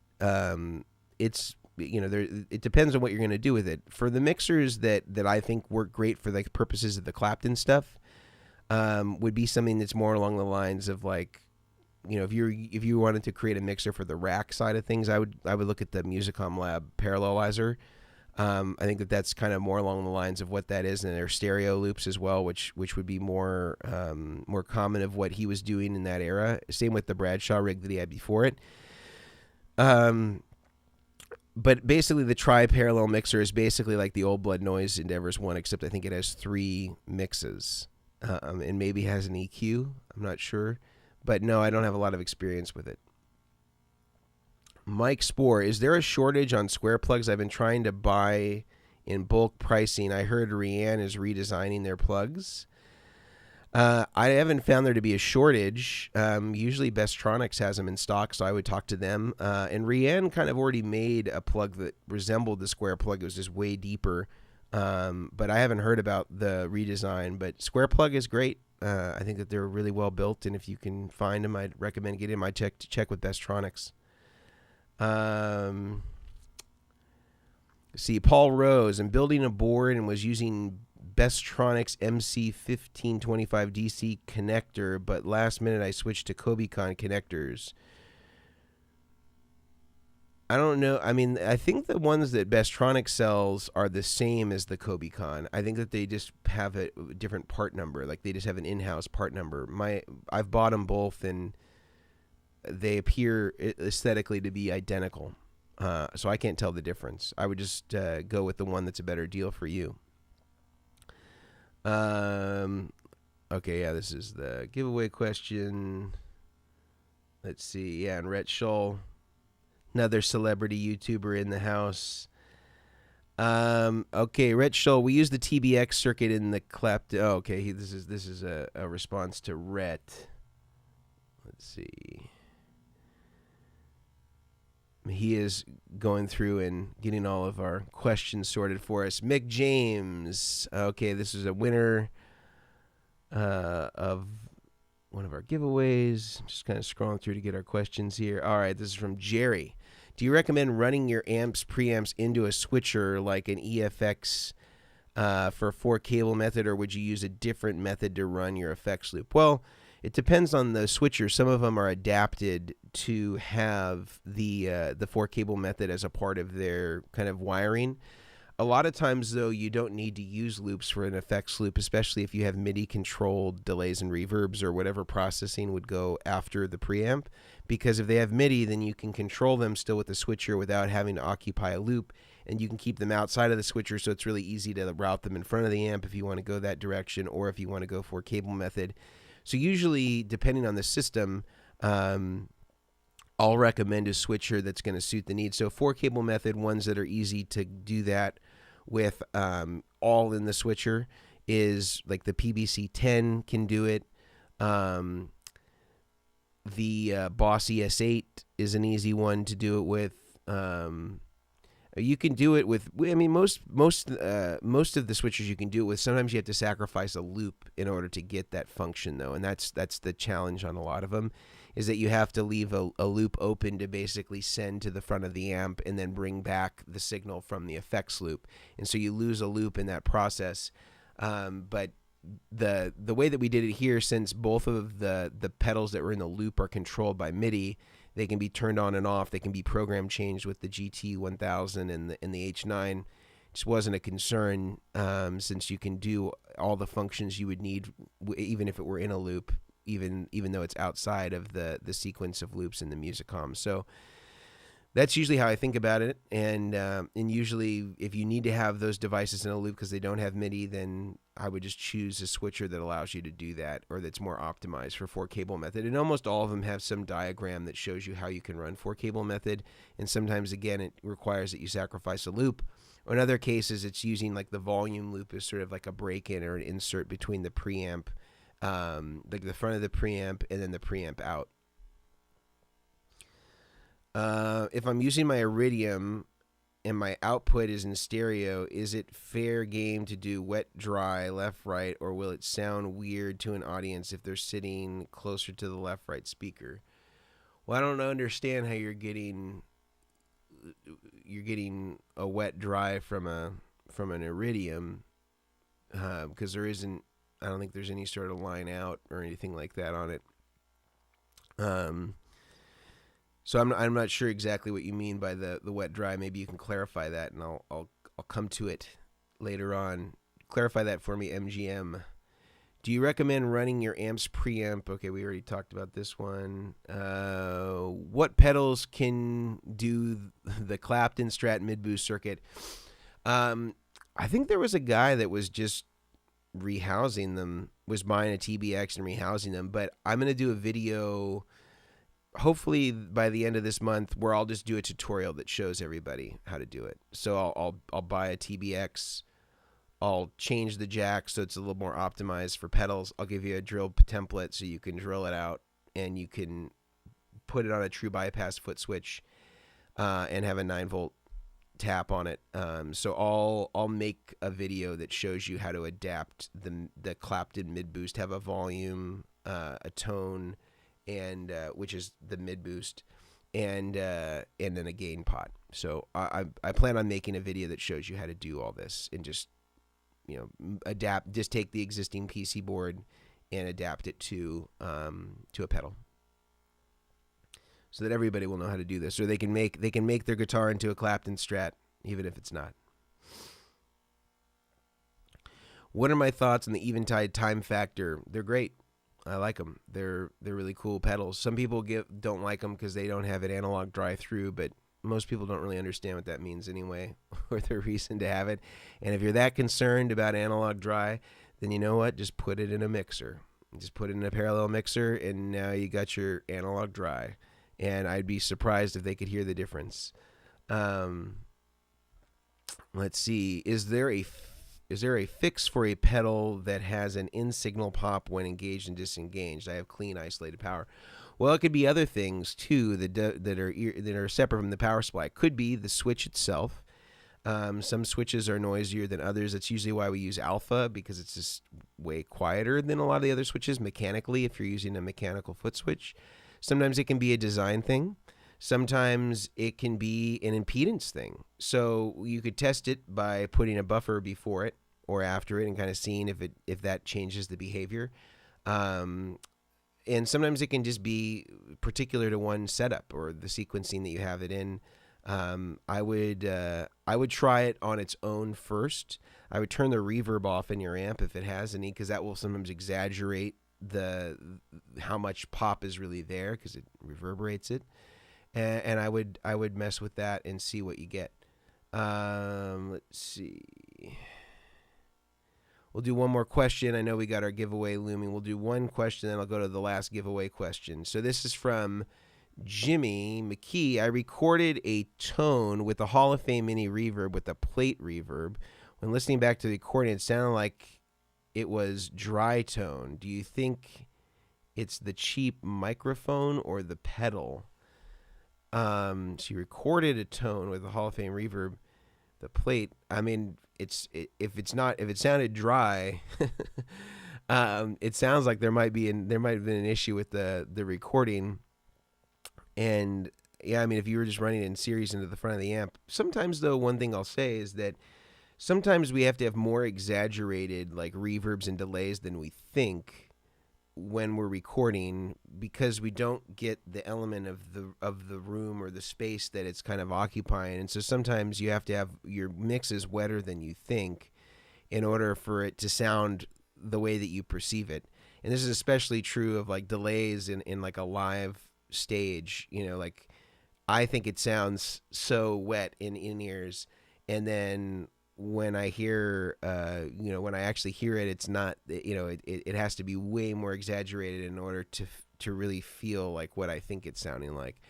It's, it depends on what you're going to do with it. For the mixers that I think work great for the purposes of the Clapton stuff, would be something that's more along the lines of like, if you wanted to create a mixer for the rack side of things, I would look at the Musicom Lab parallelizer. I think that's kind of more along the lines of what that is, and their stereo loops as well, which would be more common of what he was doing in that era. Same with the Bradshaw rig that he had before it. But basically, the tri-parallel mixer is basically like the Old Blood Noise Endeavors one, except I think it has 3 mixes, and maybe has an EQ. I'm not sure. But no, I don't have a lot of experience with it. Mike Spoor, is there a shortage on square plugs? I've been trying to buy in bulk pricing. I heard Rianne is redesigning their plugs. I haven't found there to be a shortage. Usually Bestronix has them in stock, so I would talk to them. And Rianne kind of already made a plug that resembled the square plug. It was just way deeper. But I haven't heard about the redesign. But square plug is great. I think that they're really well built, and if you can find them, I'd recommend getting them. I check with Bestronix. See, Paul Rose, I'm building a board and was using Bestronix MC1525 DC connector, but last minute I switched to Kobicon connectors. I don't know. I mean, I think the ones that Bestronix sells are the same as the Kobicon. I think that they just have a different part number. Like they just have an in-house part number. I've bought them both, and they appear aesthetically to be identical. So I can't tell the difference. I would just go with the one that's a better deal for you. Okay, yeah, this is the giveaway question. Let's see. Yeah, and Rhett Shull, another celebrity YouTuber in the house. Okay, Rhett Schull, we use the TBX circuit in the Clapton. Oh, okay. This is a response to Rhett. Let's see. He is going through and getting all of our questions sorted for us. Mick James. Okay, this is a winner of one of our giveaways. Just kind of scrolling through to get our questions here. All right, this is from Jerry. Do you recommend running your preamps into a switcher like an EFX for a 4-cable method, or would you use a different method to run your effects loop? Well, it depends on the switcher. Some of them are adapted to have the 4-cable method as a part of their kind of wiring. A lot of times, though, you don't need to use loops for an effects loop, especially if you have MIDI-controlled delays and reverbs or whatever processing would go after the preamp. Because if they have MIDI, then you can control them still with the switcher without having to occupy a loop, and you can keep them outside of the switcher, so it's really easy to route them in front of the amp if you want to go that direction, or if you want to go 4-cable method. So usually, depending on the system, I'll recommend a switcher that's going to suit the needs. So 4-cable method, ones that are easy to do that with all in the switcher is like the PBC 10 can do it. The Boss ES8 is an easy one to do it with. You can do it with, I mean, most of the switchers you can do it with. Sometimes you have to sacrifice a loop in order to get that function, though, and that's the challenge on a lot of them, is that you have to leave a loop open to basically send to the front of the amp and then bring back the signal from the effects loop, and so you lose a loop in that process. But the way that we did it here, since both of the pedals that were in the loop are controlled by MIDI, they can be turned on and off. They can be program changed with the GT1000 and the H9. Just wasn't a concern, since you can do all the functions you would need, even if it were in a loop, even though it's outside of the sequence of loops in the Musicom. So that's usually how I think about it. And usually, if you need to have those devices in a loop because they don't have MIDI, then I would just choose a switcher that allows you to do that, or that's more optimized for 4-cable method. And almost all of them have some diagram that shows you how you can run 4-cable method. And sometimes, again, it requires that you sacrifice a loop. Or in other cases, it's using like the volume loop as sort of like a break-in or an insert between the preamp, like the front of the preamp and then the preamp out. If I'm using my Iridium and my output is in stereo, is it fair game to do wet, dry, left, right, or will it sound weird to an audience if they're sitting closer to the left, right speaker? Well, I don't understand how you're getting a wet, dry from an Iridium, because there isn't. I don't think there's any sort of line out or anything like that on it. So I'm not sure exactly what you mean by the wet dry. Maybe you can clarify that, and I'll come to it later on. Clarify that for me, MGM. Do you recommend running your amps preamp? Okay, we already talked about this one. What pedals can do the Clapton Strat mid-boost circuit? I think there was a guy that was just rehousing them, was buying a TBX and rehousing them, but I'm going to do a video hopefully by the end of this month where I'll just do a tutorial that shows everybody how to do it. So I'll buy a TBX, I'll change the jack so it's a little more optimized for pedals. I'll give you a drill template so you can drill it out and you can put it on a true bypass foot switch and have a 9-volt tap on it. So I'll make a video that shows you how to adapt the Clapton mid boost, have a volume, a tone, and which is the mid boost, and then a gain pot. So I plan on making a video that shows you how to do all this and just adapt. Just take the existing PC board and adapt it to a pedal, so that everybody will know how to do this, or they can make their guitar into a Clapton Strat, even if it's not. What are my thoughts on the Eventide time factor? They're great. I like them. They're really cool pedals. Some people don't like them because they don't have an analog drive-through, but most people don't really understand what that means anyway, or their reason to have it. And if you're that concerned about analog dry, then you know what? Just put it in a mixer. Just put it in a parallel mixer, and now you got your analog dry. And I'd be surprised if they could hear the difference. Let's see. Is there a fix for a pedal that has an in signal pop when engaged and disengaged? I have clean isolated power. Well, it could be other things too that are separate from the power supply. It could be the switch itself. Some switches are noisier than others. That's usually why we use alpha, because it's just way quieter than a lot of the other switches mechanically if you're using a mechanical foot switch. Sometimes it can be a design thing. Sometimes it can be an impedance thing. So you could test it by putting a buffer before it or after it and kind of seeing if that changes the behavior. And sometimes it can just be particular to one setup or the sequencing that you have it in. I would try it on its own first. I would turn the reverb off in your amp if it has any, because that will sometimes exaggerate how much pop is really there because it reverberates it. And I would mess with that and see what you get. Let's see. We'll do one more question. I know we got our giveaway looming. We'll do one question, then I'll go to the last giveaway question. So this is from Jimmy McKee. I recorded a tone with the Hall of Fame mini reverb with a plate reverb. When listening back to the recording, it sounded like it was dry tone. Do you think it's the cheap microphone or the pedal? So you recorded a tone with the Hall of Fame reverb, the plate. I mean, if it sounded dry, it sounds like there might have been an issue with the recording. And yeah, I mean, if you were just running in series into the front of the amp, sometimes though, one thing I'll say is that sometimes we have to have more exaggerated like reverbs and delays than we think when we're recording, because we don't get the element of the room or the space that it's kind of occupying. And so sometimes you have to have your mixes wetter than you think in order for it to sound the way that you perceive it. And this is especially true of like delays in like a live stage. You know, like I think it sounds so wet in ears, and then when I hear, when I actually hear it, it's not, it has to be way more exaggerated in order to really feel like what I think it's sounding like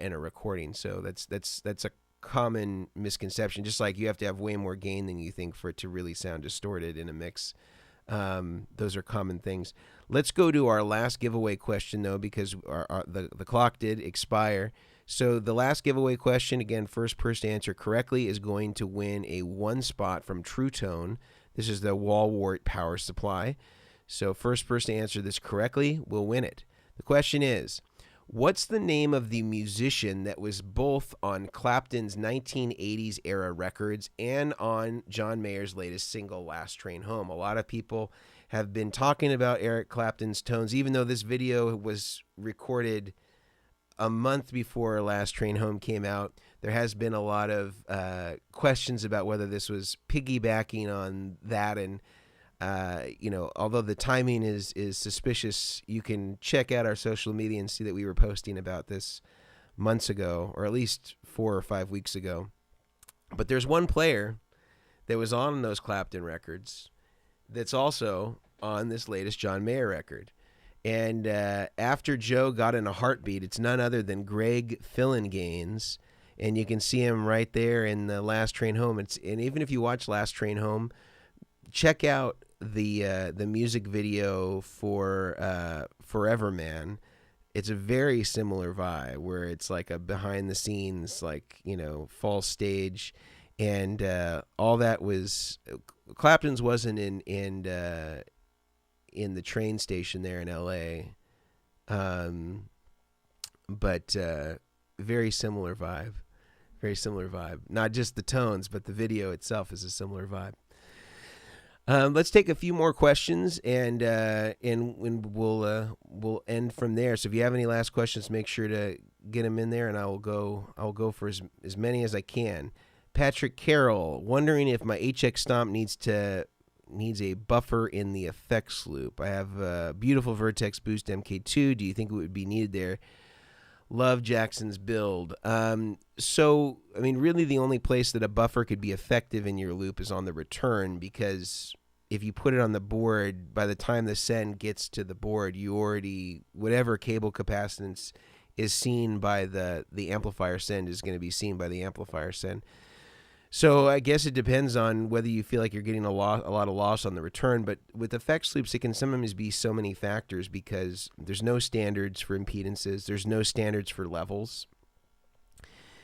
in a recording. So that's a common misconception. Just like you have to have way more gain than you think for it to really sound distorted in a mix. Those are common things. Let's go to our last giveaway question though, because the clock did expire. So the last giveaway question, again, first person to answer correctly is going to win a 1 spot from True Tone. This is the wall wart power supply. So first person to answer this correctly will win it. The question is, what's the name of the musician that was both on Clapton's 1980s era records and on John Mayer's latest single, Last Train Home? A lot of people have been talking about Eric Clapton's tones, even though this video was recorded a month before Last Train Home came out. There has been a lot of questions about whether this was piggybacking on that. And, although the timing is suspicious, you can check out our social media and see that we were posting about this months ago, or at least 4 or 5 weeks ago. But there's one player that was on those Clapton records that's also on this latest John Mayer record. And after Joe got in a heartbeat, it's none other than Greg Fillinganes, and you can see him right there in the Last Train Home. And even if you watch Last Train Home, check out the music video for Forever Man. It's a very similar vibe where it's like a behind the scenes, like, fall stage, and all that was Clapton's wasn't in the train station there in LA, but very similar vibe. Not just the tones, but the video itself is a similar vibe. Let's take a few more questions, and we'll end from there. So if you have any last questions, make sure to get them in there, and I'll go for as many as I can. Patrick Carroll, wondering if my HX Stomp needs a buffer in the effects loop. I have a beautiful Vertex Boost MK2. Do you think it would be needed there? Love Jackson's build. So, I mean, really the only place that a buffer could be effective in your loop is on the return, because if you put it on the board, by the time the send gets to the board, you already, whatever cable capacitance is seen by the amplifier send is going to be seen by the amplifier send. So I guess it depends on whether you feel like you're getting a lot of loss on the return. But with effects loops, it can sometimes be so many factors because there's no standards for impedances. There's no standards for levels.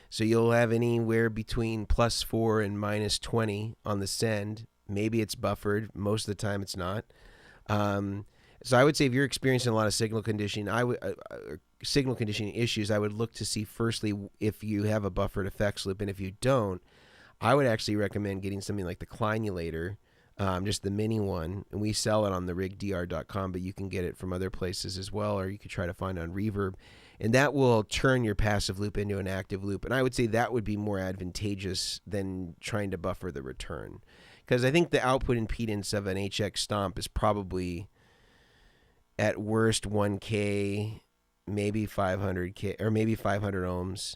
So you'll have anywhere between +4 and -20 on the send. Maybe it's buffered. Most of the time it's not. So I would say if you're experiencing a lot of signal conditioning, signal conditioning issues, I would look to see firstly if you have a buffered effects loop, and if you don't, I would actually recommend getting something like the Clinulator, just the mini one, and we sell it on the rigdr.com, but you can get it from other places as well, or you could try to find it on Reverb, and that will turn your passive loop into an active loop, and I would say that would be more advantageous than trying to buffer the return, because I think the output impedance of an HX Stomp is probably at worst 1K, maybe 500K, or maybe 500 ohms.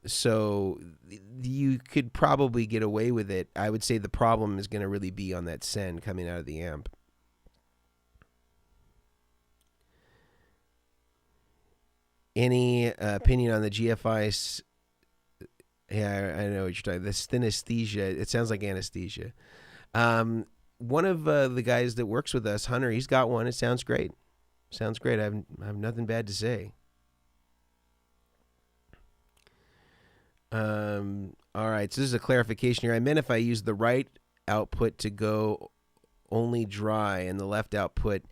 So you could probably get away with it. I would say the problem is going to really be on that send coming out of the amp. Any opinion on the GFI? Yeah, I know what you're talking. The synesthesia. It sounds like anesthesia. One of the guys that works with us, Hunter, he's got one. It sounds great. Sounds great. I have nothing bad to say. All right, so this is a clarification here. I meant if I use the right output to go only dry and the left output,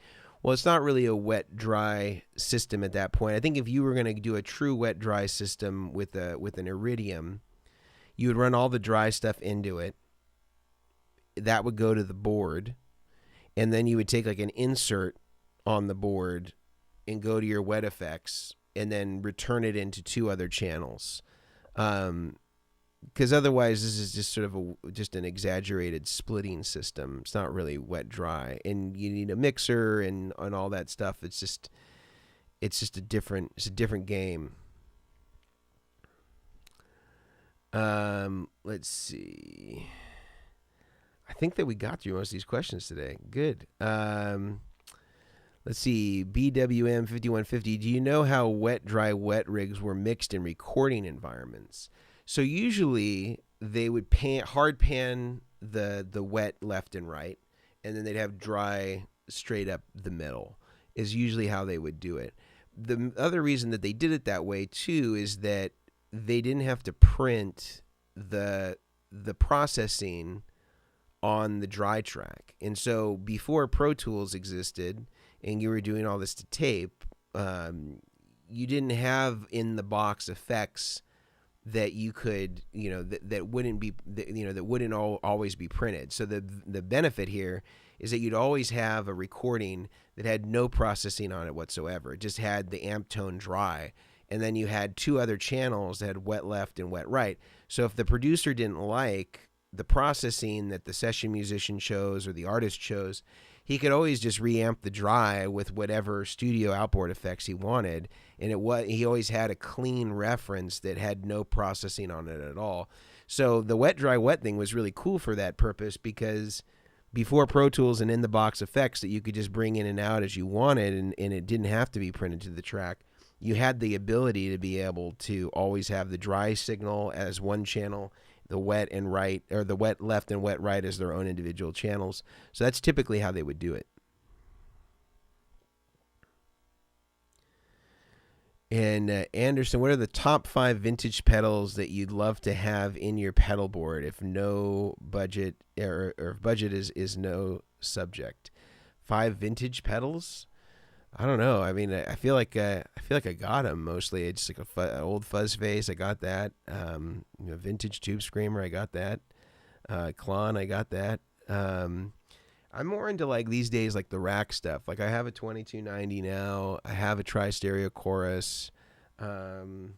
well, it's not really a wet-dry system at that point. I think if you were going to do a true wet-dry system with an Iridium, you would run all the dry stuff into it. That would go to the board, and then you would take like an insert on the board and go to your wet effects and then return it into two other channels. Because otherwise this is just sort of just an exaggerated splitting system. It's not really wet dry, and you need a mixer and all that stuff. It's just a different game. Let's see. I think that we got through most of these questions today. Good. Let's see. BWM 5150. Do you know how wet, dry, wet rigs were mixed in recording environments? So usually they would hard pan the wet left and right, and then they'd have dry straight up the middle is usually how they would do it. The other reason that they did it that way too is that they didn't have to print the processing on the dry track. And so before Pro Tools existed and you were doing all this to tape, you didn't have in the box effects that you could, that wouldn't be, that wouldn't always be printed. So the benefit here is that you'd always have a recording that had no processing on it whatsoever. It just had the amp tone dry. And then you had two other channels that had wet left and wet right. So if the producer didn't like the processing that the session musician chose or the artist chose, he could always just reamp the dry with whatever studio outboard effects he wanted, and he always had a clean reference that had no processing on it at all. So the wet dry wet thing was really cool for that purpose, because before Pro Tools and in the box effects that you could just bring in and out as you wanted, and it didn't have to be printed to the track, you had the ability to be able to always have the dry signal as one channel, the wet and right, or the wet left and wet right as their own individual channels. So that's typically how they would do it. And Anderson, what are the top 5 vintage pedals that you'd love to have in your pedal board if no budget, or if budget is no subject? 5 vintage pedals? I don't know. I mean, I feel like I got them mostly. It's like an old fuzz face. I got that. Vintage tube screamer. I got that. Klon. I got that. I'm more into like these days, like the rack stuff. Like I have a 2290 now. I have a tri-stereo chorus. The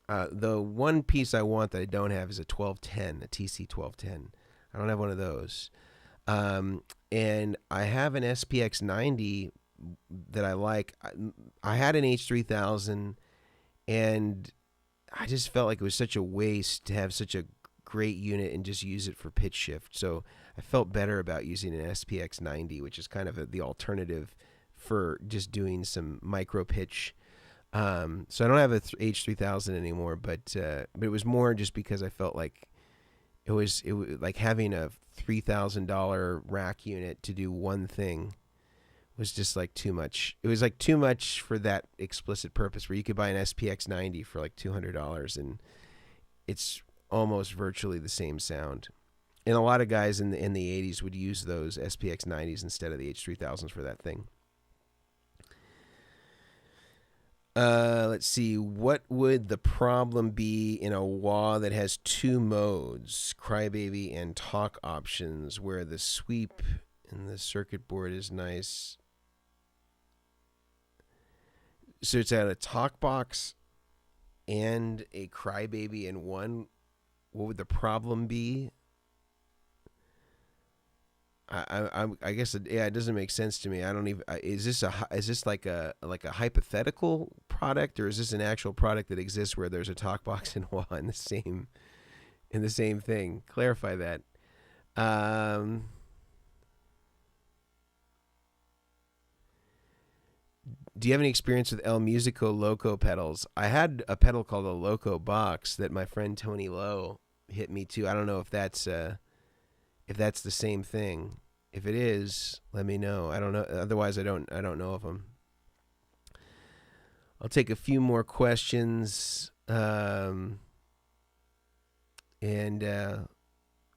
one piece I want that I don't have is a 1210, a TC 1210. I don't have one of those. And I have an SPX 90 that I like. I had an H3000, and I just felt like it was such a waste to have such a great unit and just use it for pitch shift. So I felt better about using an SPX 90, which is kind of the alternative for just doing some micro pitch. So I don't have a H3000 anymore, but it was more just because I felt like it was like having a $3,000 rack unit to do one thing was just like too much. It was like too much for that explicit purpose, where you could buy an SPX 90 for like $200 and it's almost virtually the same sound. And a lot of guys in the 80s would use those SPX 90s instead of the H3000s for that thing. Let's see. What would the problem be in a wah that has two modes, crybaby and talk options, where the sweep in the circuit board is nice? So it's at a talk box and a crybaby in one. What would the problem be? I guess it doesn't make sense to me. I don't even. Is this like a hypothetical product, or is this an actual product that exists where there's a talk box and wah in the same thing? Clarify that. Do you have any experience with El Musico Loco pedals? I had a pedal called a Loco Box that my friend Tony Lowe hit me to. I don't know if that's the same thing. If it is, let me know. I don't know. Otherwise, I don't know of them. I'll take a few more questions, and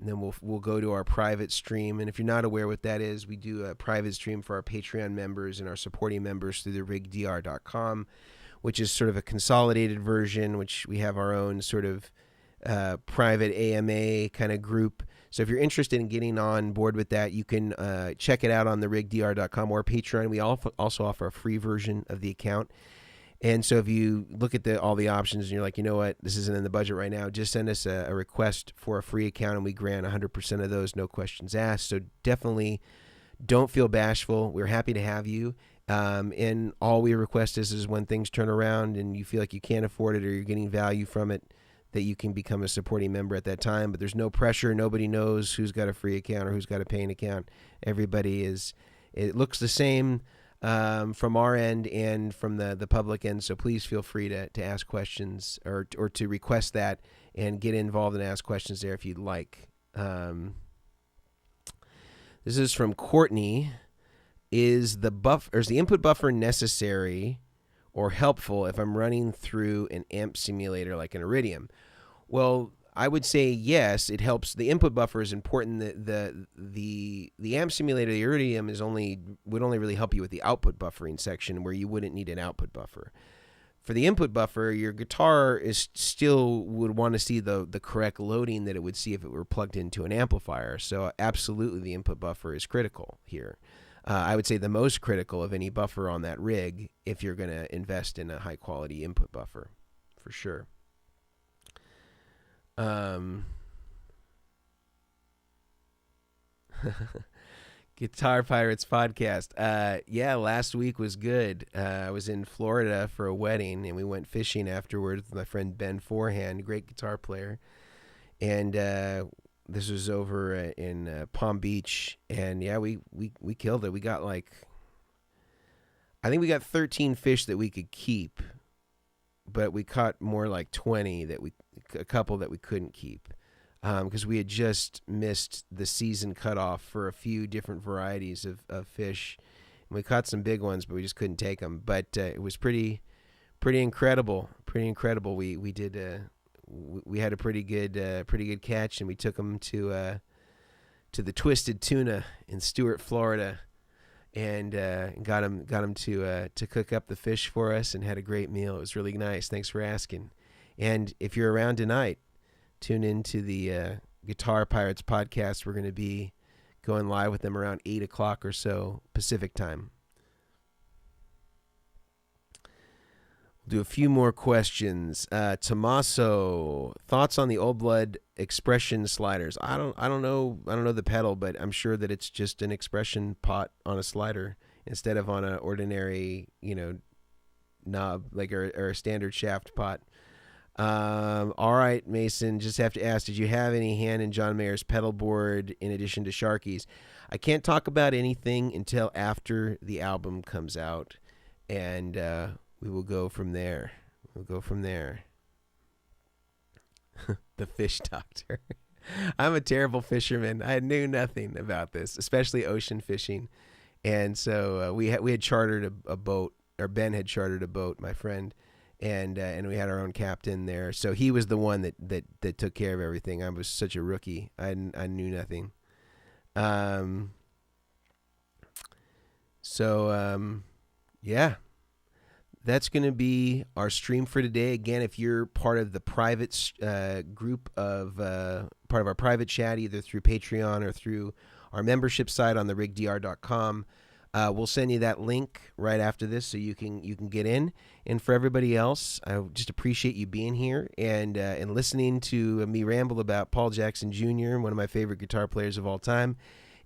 then we'll go to our private stream. And if you're not aware what that is, we do a private stream for our Patreon members and our supporting members through the rigdr.com, which is sort of a consolidated version, which we have our own sort of private AMA kind of group. So if you're interested in getting on board with that, you can check it out on the rigdr.com or Patreon. We also offer a free version of the account. And so if you look at all the options and you're like, you know what, this isn't in the budget right now, just send us a request for a free account and we grant 100% of those, no questions asked. So definitely don't feel bashful. We're happy to have you. And all we request is when things turn around and you feel like you can't afford it or you're getting value from it, that you can become a supporting member at that time. But there's no pressure. Nobody knows who's got a free account or who's got a paying account. Everybody it looks the same from our end and from the public end. So please feel free to ask questions or to request that and get involved and ask questions there if you'd like. This is from Courtney. Is the input buffer necessary or helpful if I'm running through an amp simulator like an Iridium? Well, I would say yes, it helps. The input buffer is important. The amp simulator, the Iridium, would only really help you with the output buffering section where you wouldn't need an output buffer. For the input buffer, your guitar still would want to see the correct loading that it would see if it were plugged into an amplifier. So absolutely the input buffer is critical here. I would say the most critical of any buffer on that rig if you're going to invest in a high-quality input buffer, for sure. Guitar Pirates podcast. Yeah, last week was good. I was in Florida for a wedding, and we went fishing afterwards with my friend Ben Forehand, great guitar player. And this was over in Palm Beach, and yeah, we killed it. We got I think we got 13 fish that we could keep, but we caught more like 20 a couple that we couldn't keep, because we had just missed the season cutoff for a few different varieties of fish, and we caught some big ones, but we just couldn't take them. But it was pretty incredible. We did. We had a pretty good catch, and we took them to the Twisted Tuna in Stuart, Florida, and got them to cook up the fish for us, and had a great meal. It was really nice. Thanks for asking. And if you're around tonight, tune into the Guitar Pirates podcast. We're going to be going live with them around 8 o'clock or so Pacific time. Do a few more questions. Tommaso, thoughts on the Old Blood expression sliders? I don't know the pedal, but I'm sure that it's just an expression pot on a slider instead of on an ordinary, knob or a standard shaft pot. All right, Mason, just have to ask, did you have any hand in John Mayer's pedal board in addition to Sharky's? I can't talk about anything until after the album comes out, and we will go from there. We'll go from there. The fish doctor. I'm a terrible fisherman. I knew nothing about this, especially ocean fishing. And so we had chartered a boat, or Ben had chartered a boat, my friend, and we had our own captain there. So he was the one that took care of everything. I was such a rookie. I knew nothing. Yeah. That's going to be our stream for today. Again, if you're part of the private group of part of our private chat, either through Patreon or through our membership site on therigdr.com, we'll send you that link right after this so you can get in. And for everybody else, I just appreciate you being here and listening to me ramble about Paul Jackson Jr., one of my favorite guitar players of all time,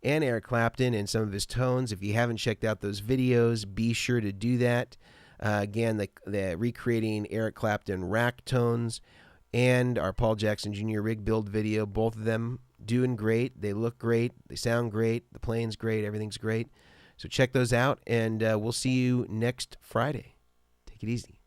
and Eric Clapton and some of his tones. If you haven't checked out those videos, be sure to do that. Again, the recreating Eric Clapton rack tones and our Paul Jackson Jr. rig build video, both of them doing great. They look great. They sound great. The playing's great. Everything's great. So check those out, and we'll see you next Friday. Take it easy.